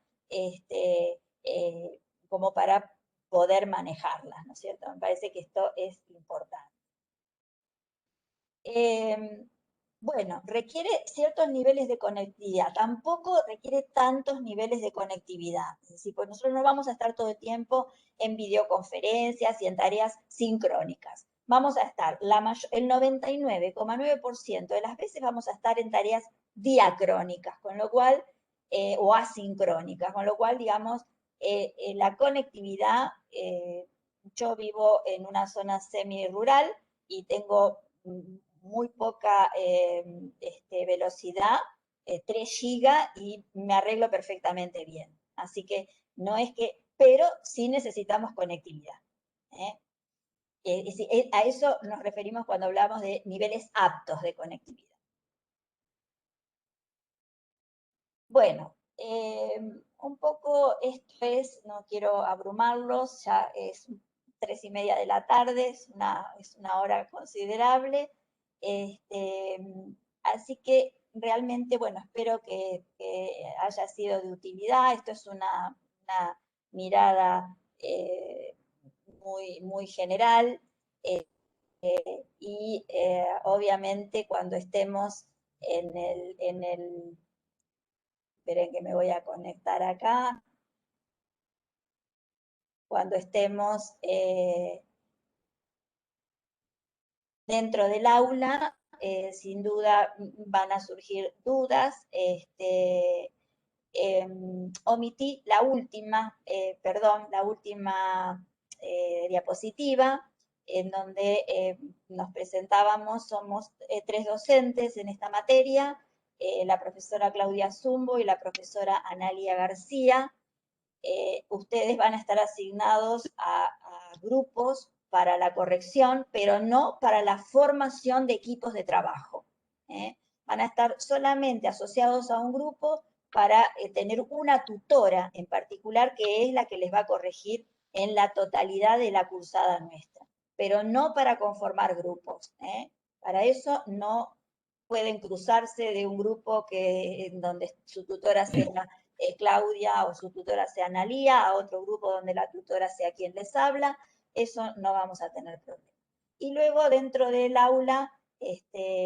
A: como para poder manejarlas, ¿no es cierto? Me parece que esto es importante. Bueno, requiere ciertos niveles de conectividad, tampoco requiere tantos niveles de conectividad. Es decir, pues nosotros no vamos a estar todo el tiempo en videoconferencias y en tareas sincrónicas. Vamos a estar, el 99,9% de las veces vamos a estar en tareas diacrónicas, con lo cual, o asincrónicas, con lo cual, digamos, la conectividad, yo vivo en una zona semi-rural y tengo muy poca velocidad, 3 gigas y me arreglo perfectamente bien. Así que no es que, pero sí necesitamos conectividad. A eso nos referimos cuando hablamos de niveles aptos de conectividad. Bueno, un poco esto es, no quiero abrumarlos, ya es 3:30 de la tarde, es una hora considerable. Así que realmente, bueno, espero que haya sido de utilidad. Esto es una mirada muy general y obviamente cuando estemos en el, esperen que me voy a conectar acá, cuando estemos dentro del aula, sin duda van a surgir dudas. Omití la última diapositiva, en donde nos presentábamos, somos 3 docentes en esta materia, la profesora Claudia Zumbo y la profesora Analia García. Ustedes van a estar asignados a grupos para la corrección, pero no para la formación de equipos de trabajo. Van a estar solamente asociados a un grupo para tener una tutora en particular que es la que les va a corregir en la totalidad de la cursada nuestra, pero no para conformar grupos. Para eso no pueden cruzarse de un grupo donde su tutora sea Claudia o su tutora sea Analía, a otro grupo donde la tutora sea quien les habla, eso no vamos a tener problema. Y luego dentro del aula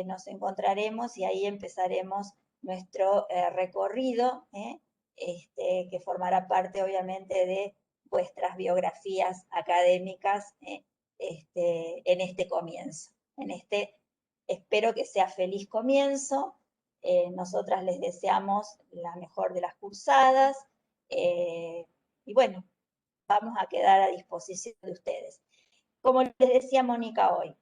A: nos encontraremos y ahí empezaremos nuestro recorrido, que formará parte obviamente de vuestras biografías académicas en este comienzo, espero que sea feliz comienzo. Nosotras les deseamos la mejor de las cursadas y bueno, vamos a quedar a disposición de ustedes. Como les decía Mónica hoy,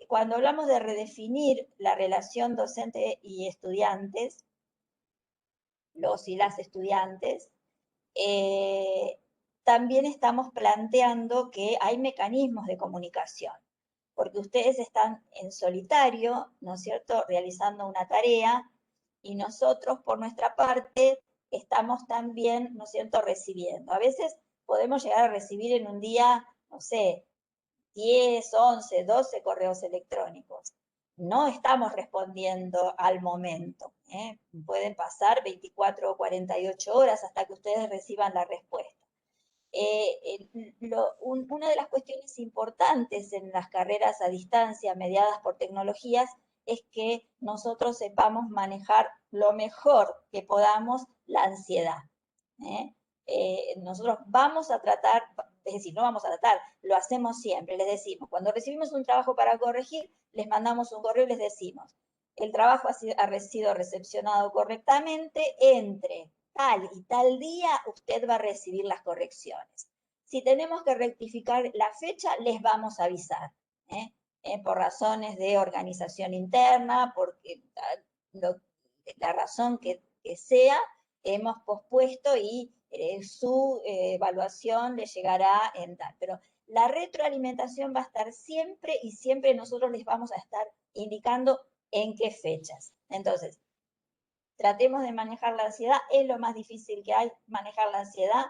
A: cuando hablamos de redefinir la relación docente y estudiantes, los y las estudiantes, también estamos planteando que hay mecanismos de comunicación, porque ustedes están en solitario, ¿no es cierto?, realizando una tarea, y nosotros, por nuestra parte, estamos también, ¿no es cierto?, recibiendo. A veces podemos llegar a recibir en un día, no sé, 10, 11, 12 correos electrónicos. No estamos respondiendo al momento. Pueden pasar 24 o 48 horas hasta que ustedes reciban la respuesta. Una de las cuestiones importantes en las carreras a distancia mediadas por tecnologías es que nosotros sepamos manejar lo mejor que podamos la ansiedad. Nosotros vamos a tratar, es decir, no vamos a tratar, lo hacemos siempre, les decimos, cuando recibimos un trabajo para corregir, les mandamos un correo y les decimos, el trabajo ha sido recepcionado correctamente, entre tal y tal día usted va a recibir las correcciones. Si tenemos que rectificar la fecha, les vamos a avisar, por razones de organización interna, porque la razón que sea, hemos pospuesto y su evaluación le llegará en tal. Pero la retroalimentación va a estar siempre y siempre nosotros les vamos a estar indicando en qué fechas. Entonces, tratemos de manejar la ansiedad, es lo más difícil que hay, manejar la ansiedad.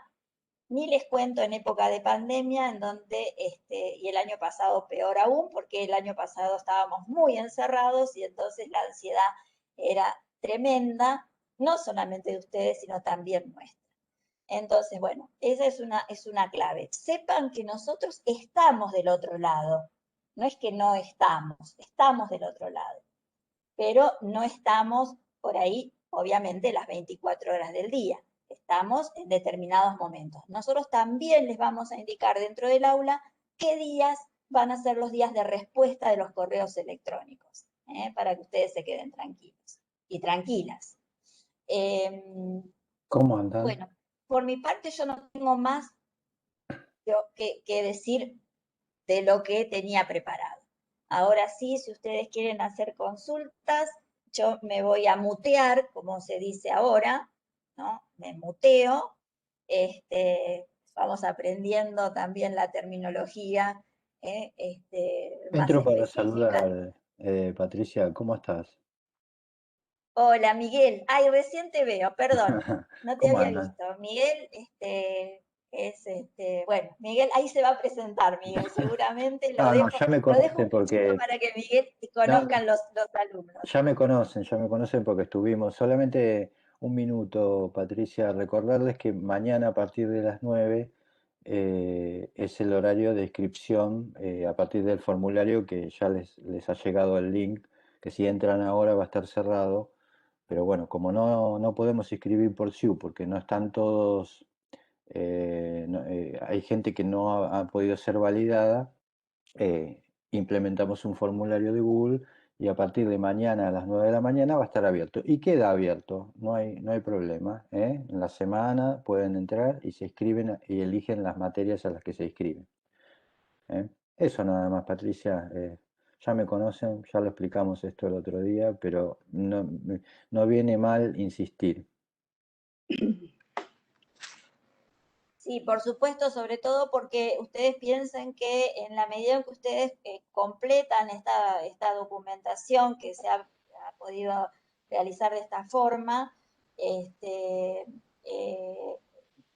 A: Ni les cuento en época de pandemia, en donde, y el año pasado peor aún, porque el año pasado estábamos muy encerrados y entonces la ansiedad era tremenda, no solamente de ustedes, sino también nuestra. Entonces, bueno, esa es una clave. Sepan que nosotros estamos del otro lado. No es que no estamos del otro lado. Pero no estamos por ahí, obviamente, las 24 horas del día. Estamos en determinados momentos. Nosotros también les vamos a indicar dentro del aula qué días van a ser los días de respuesta de los correos electrónicos, para que ustedes se queden tranquilos y tranquilas.
H: ¿Cómo andan?
A: Bueno, por mi parte yo no tengo más que decir de lo que tenía preparado. Ahora sí, si ustedes quieren hacer consultas, yo me voy a mutear, como se dice ahora, ¿no? Me muteo. Vamos aprendiendo también la terminología más
H: Entro para
A: específica.
H: saludar, Patricia, ¿cómo estás?
A: Hola, Miguel. Ay, recién te veo, perdón. No te
H: ¿Cómo
A: había
H: andan?
A: visto. Miguel, bueno, Miguel, ahí se va a presentar, Miguel, seguramente
H: No, no, ya me
A: lo dejo
H: conocen
A: un poquito
H: porque
A: para que Miguel
H: no,
A: conozcan los alumnos.
H: ya me conocen porque estuvimos solamente un minuto, Patricia, recordarles que mañana a partir de las 9 es el horario de inscripción a partir del formulario que ya les ha llegado el link, que si entran ahora va a estar cerrado, pero bueno, como no podemos inscribir por Zoom porque no están todos, hay gente que no ha podido ser validada, implementamos un formulario de Google y a partir de mañana a las 9 de la mañana va a estar abierto. Y queda abierto, no hay problema. En la semana pueden entrar y se inscriben y eligen las materias a las que se inscriben. Eso nada más, Patricia. Ya me conocen, ya lo explicamos esto el otro día, pero no viene mal insistir.
A: Sí, por supuesto, sobre todo porque ustedes piensen que en la medida en que ustedes completan esta documentación que se ha podido realizar de esta forma,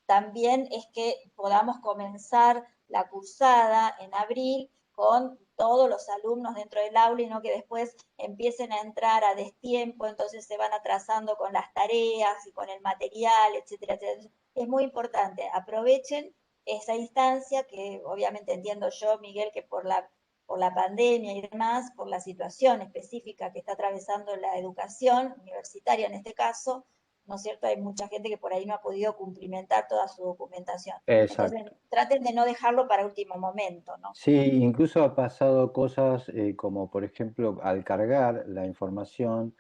A: también es que podamos comenzar la cursada en abril con todos los alumnos dentro del aula y no que después empiecen a entrar a destiempo, entonces se van atrasando con las tareas y con el material, etcétera, etcétera. Es muy importante, aprovechen esa instancia que obviamente entiendo yo, Miguel, que por la pandemia y demás, por la situación específica que está atravesando la educación universitaria en este caso, ¿no es cierto? Hay mucha gente que por ahí no ha podido cumplimentar toda su documentación.
H: Exacto.
A: Entonces, traten de no dejarlo para último momento, ¿no?
H: Sí, incluso ha pasado cosas como, por ejemplo, al cargar la información,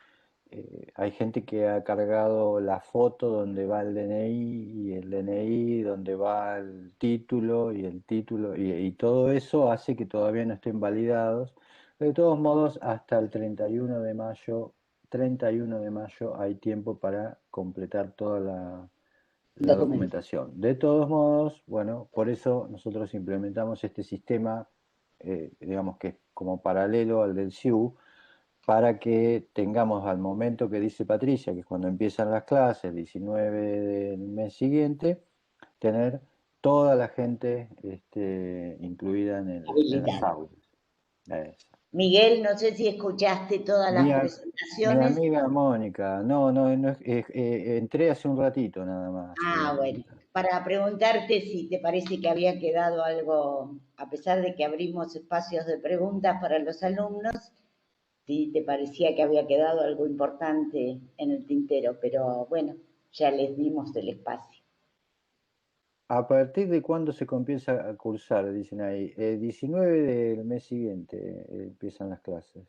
H: hay gente que ha cargado la foto donde va el DNI y el DNI donde va el título y el título y todo eso hace que todavía no estén validados. De todos modos, hasta el 31 de mayo hay tiempo para completar toda la documentación. De todos modos, bueno, por eso nosotros implementamos este sistema, digamos que es como paralelo al del SIU, para que tengamos al momento que dice Patricia, que es cuando empiezan las clases, 19 del mes siguiente, tener toda la gente incluida en las aulas.
B: Miguel, no sé si escuchaste todas las
H: Mi
B: presentaciones.
H: amiga Mónica, no, entré hace un ratito nada más.
B: Bueno, para preguntarte si te parece que había quedado algo, a pesar de que abrimos espacios de preguntas para los alumnos, si te parecía que había quedado algo importante en el tintero, pero bueno, ya les dimos el espacio.
H: ¿A partir de cuándo se comienza a cursar? Dicen ahí. 19 del mes siguiente empiezan las clases.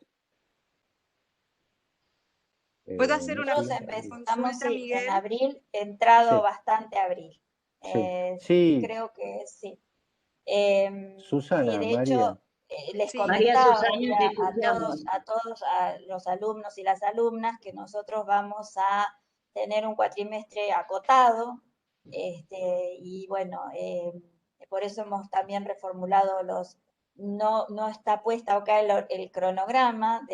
E: ¿Puedo hacer una
A: Nosotros empezamos
E: consulta, Miguel?
A: en abril, entrado
H: Sí.
A: bastante abril.
H: Sí.
A: Creo que sí.
H: Susana,
A: sí, de
H: María.
A: hecho, les
E: Sí.
A: comentaba
B: María Susana, te escuchamos.
A: a todos los alumnos y las alumnas que nosotros vamos a tener un cuatrimestre acotado, y bueno, por eso hemos también reformulado no está puesta acá el cronograma,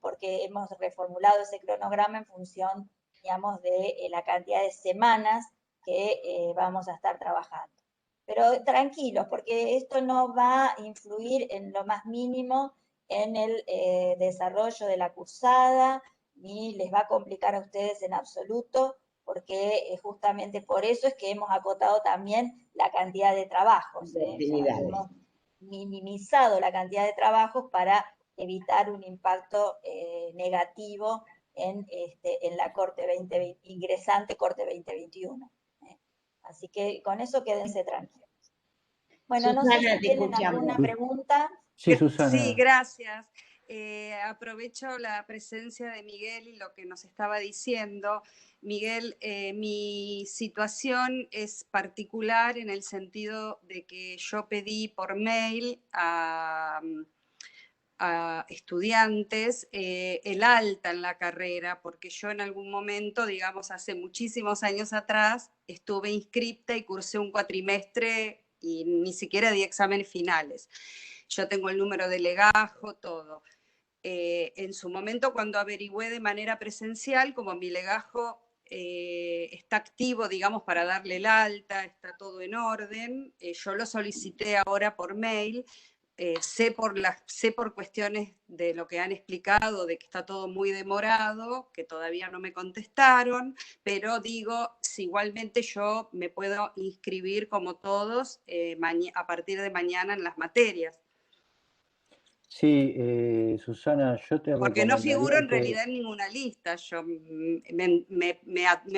A: porque hemos reformulado ese cronograma en función, digamos, de la cantidad de semanas que vamos a estar trabajando. Pero tranquilos, porque esto no va a influir en lo más mínimo en el desarrollo de la cursada, ni les va a complicar a ustedes en absoluto, porque justamente por eso es que hemos acotado también la cantidad de trabajos. Hemos minimizado la cantidad de trabajos para evitar un impacto negativo en la Corte 2020, ingresante Corte 2021. Así que con eso quédense tranquilos. Bueno, no sé
B: Susana,
A: si tienen alguna pregunta.
H: Sí, Susana.
E: Sí, gracias. Aprovecho la presencia de Miguel y lo que nos estaba diciendo. Miguel, mi situación es particular en el sentido de que yo pedí por mail a estudiantes el alta en la carrera, porque yo en algún momento, digamos, hace muchísimos años atrás, estuve inscripta y cursé un cuatrimestre y ni siquiera di exámenes finales. Yo tengo el número de legajo, todo. En su momento, cuando averigüé de manera presencial, como mi legajo está activo, digamos, para darle el alta, está todo en orden, yo lo solicité ahora por mail. Sé por cuestiones de lo que han explicado, de que está todo muy demorado, que todavía no me contestaron, pero digo, si igualmente yo me puedo inscribir como todos a partir de mañana en las materias.
H: Sí, Susana, yo te
E: Porque no
H: recomendaría
E: figuro en
H: que...
E: realidad en ninguna lista. Yo me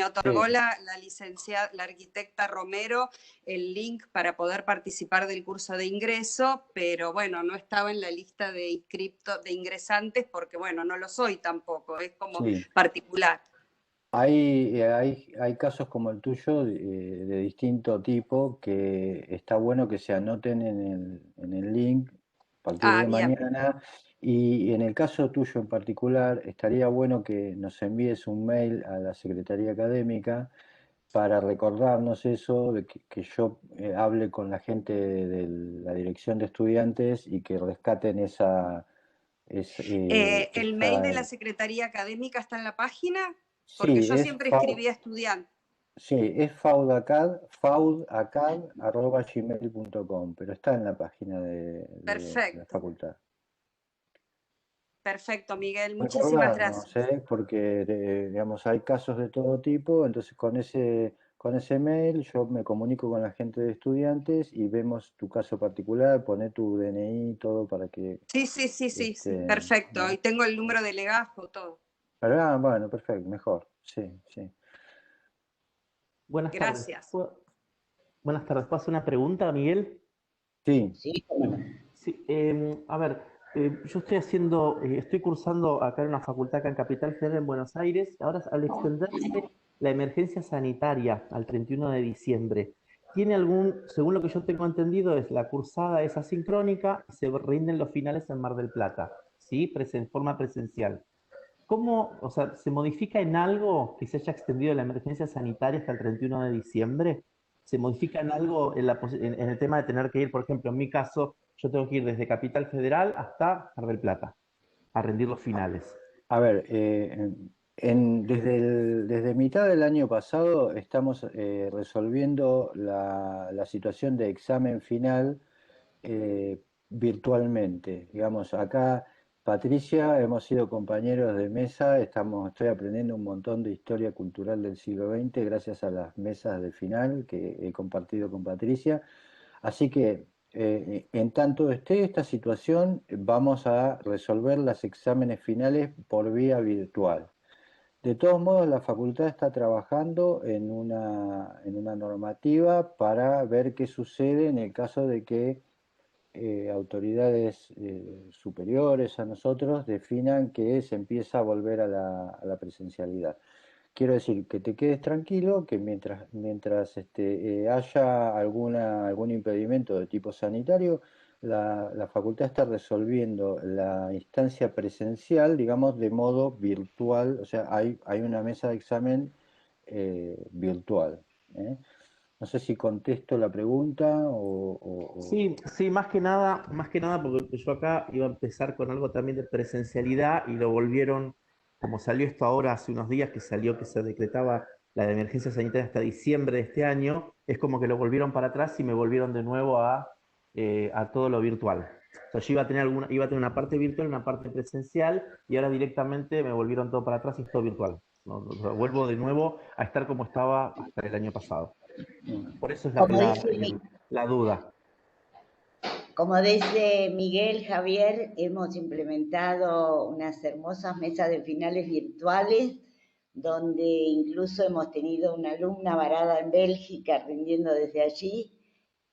E: otorgó
H: Sí.
E: la licenciada, la arquitecta Romero, el link para poder participar del curso de ingreso, pero bueno, no estaba en la lista de ingresantes porque bueno, no lo soy tampoco, es como
H: Sí.
E: particular.
H: Hay casos como el tuyo de distinto tipo que está bueno que se anoten en el link a partir de
E: Bien.
H: mañana. Y en el caso tuyo en particular, estaría bueno que nos envíes un mail a la Secretaría Académica para recordarnos eso, de que yo hable con la gente de la Dirección de Estudiantes y que rescaten
E: ¿El mail de la Secretaría Académica está en la página? Porque
H: Sí,
E: yo siempre escribía estudiante.
H: Sí, es faudacad@gmail.com, pero está en la página de la
E: Perfecto,
H: facultad.
E: perfecto, Miguel. Muchísimas
H: Recordarnos,
E: gracias.
H: porque digamos, hay casos de todo tipo, entonces con ese mail yo me comunico con la gente de estudiantes y vemos tu caso particular, poné tu DNI, todo para que...
E: Sí, perfecto. Y tengo el número de legajo, todo.
H: Ah, bueno, perfecto, mejor, sí, sí.
G: Buenas tardes.
E: Gracias.
G: Buenas tardes. ¿Puedo hacer una pregunta, Miguel?
H: Sí.
B: Sí, cómo no.
G: Sí, a ver, yo estoy cursando acá en una facultad acá en Capital Federal en Buenos Aires. Ahora, al extenderse la emergencia sanitaria al 31 de diciembre, según lo que yo tengo entendido, la cursada es asincrónica y se rinden los finales en Mar del Plata, ¿sí? En forma presencial. ¿Cómo, o sea, se modifica en algo que se haya extendido la emergencia sanitaria hasta el 31 de diciembre? ¿Se modifica en algo en el tema de tener que ir, por ejemplo, en mi caso, yo tengo que ir desde Capital Federal hasta Mar del Plata a rendir los finales?
H: A ver, desde mitad del año pasado estamos resolviendo la situación de examen final virtualmente. Digamos, acá Patricia, hemos sido compañeros de mesa, estoy aprendiendo un montón de historia cultural del siglo XX gracias a las mesas de final que he compartido con Patricia. Así que en tanto esté esta situación, vamos a resolver los exámenes finales por vía virtual. De todos modos, la facultad está trabajando en una normativa para ver qué sucede en el caso de que autoridades superiores a nosotros definan que se empieza a volver a la presencialidad. Quiero decir, que te quedes tranquilo, que mientras haya algún impedimento de tipo sanitario, la facultad está resolviendo la instancia presencial, digamos, de modo virtual, o sea, hay una mesa de examen virtual. ¿Eh? No sé si contesto la pregunta
G: Sí, sí, más que nada porque yo acá iba a empezar con algo también de presencialidad y lo volvieron, como salió esto ahora hace unos días que salió que se decretaba la de emergencia sanitaria hasta diciembre de este año, es como que lo volvieron para atrás y me volvieron de nuevo a todo lo virtual. O sea, yo iba a tener una parte virtual, una parte presencial y ahora directamente me volvieron todo para atrás y es todo virtual. Vuelvo de nuevo a estar como estaba hasta el año pasado. Por eso es
B: Como dice,
G: la duda.
B: como dice Miguel, Javier, hemos implementado unas hermosas mesas de finales virtuales, donde incluso hemos tenido una alumna varada en Bélgica rindiendo desde allí,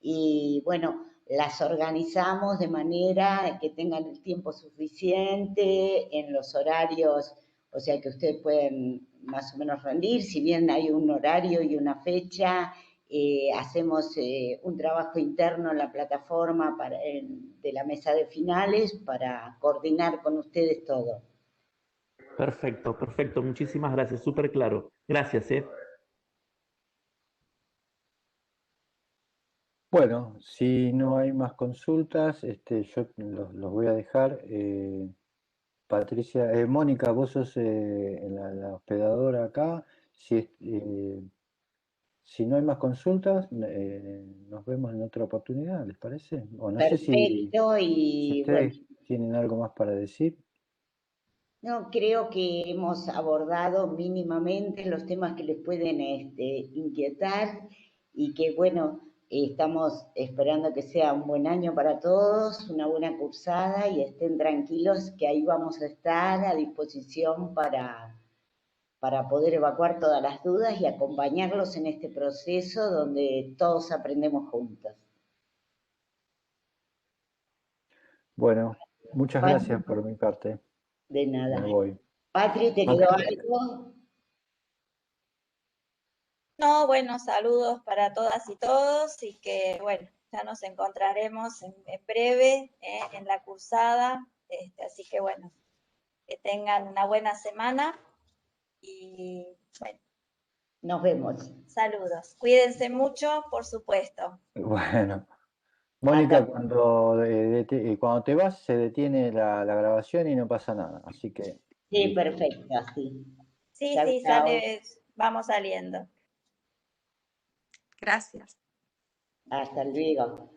B: y bueno, las organizamos de manera que tengan el tiempo suficiente en los horarios, o sea que ustedes pueden más o menos rendir, si bien hay un horario y una fecha. Hacemos un trabajo interno en la plataforma de la mesa de finales para coordinar con ustedes todo.
G: Perfecto, perfecto. Muchísimas gracias. Súper claro. Gracias, ¿eh?
H: Bueno, si no hay más consultas, yo los voy a dejar. Patricia, Mónica, vos sos la hospedadora acá. Si no hay más consultas, nos vemos en otra oportunidad, ¿les parece? O no sé si
B: Perfecto, y bueno,
H: ustedes tienen algo más para decir.
B: no, creo que hemos abordado mínimamente los temas que les pueden inquietar y que, bueno, estamos esperando que sea un buen año para todos, una buena cursada y estén tranquilos que ahí vamos a estar a disposición para poder evacuar todas las dudas y acompañarlos en este proceso donde todos aprendemos juntos.
H: Bueno, muchas
B: Patri,
H: gracias por mi parte.
B: de nada.
H: Me voy.
B: Patri, ¿te quedó algo?
A: No, bueno, saludos para todas y todos y que, bueno, ya nos encontraremos en breve en la cursada. Así que, bueno, que tengan una buena semana y, bueno.
B: Nos vemos.
A: Saludos. Cuídense mucho, por supuesto.
H: Bueno, Mónica, cuando te vas se detiene la grabación y no pasa nada, así que
B: Sí,
H: listo.
B: perfecto, sí.
A: Sí,
B: Chau,
A: sí,
B: chau.
A: vamos saliendo.
E: Gracias.
B: Hasta luego.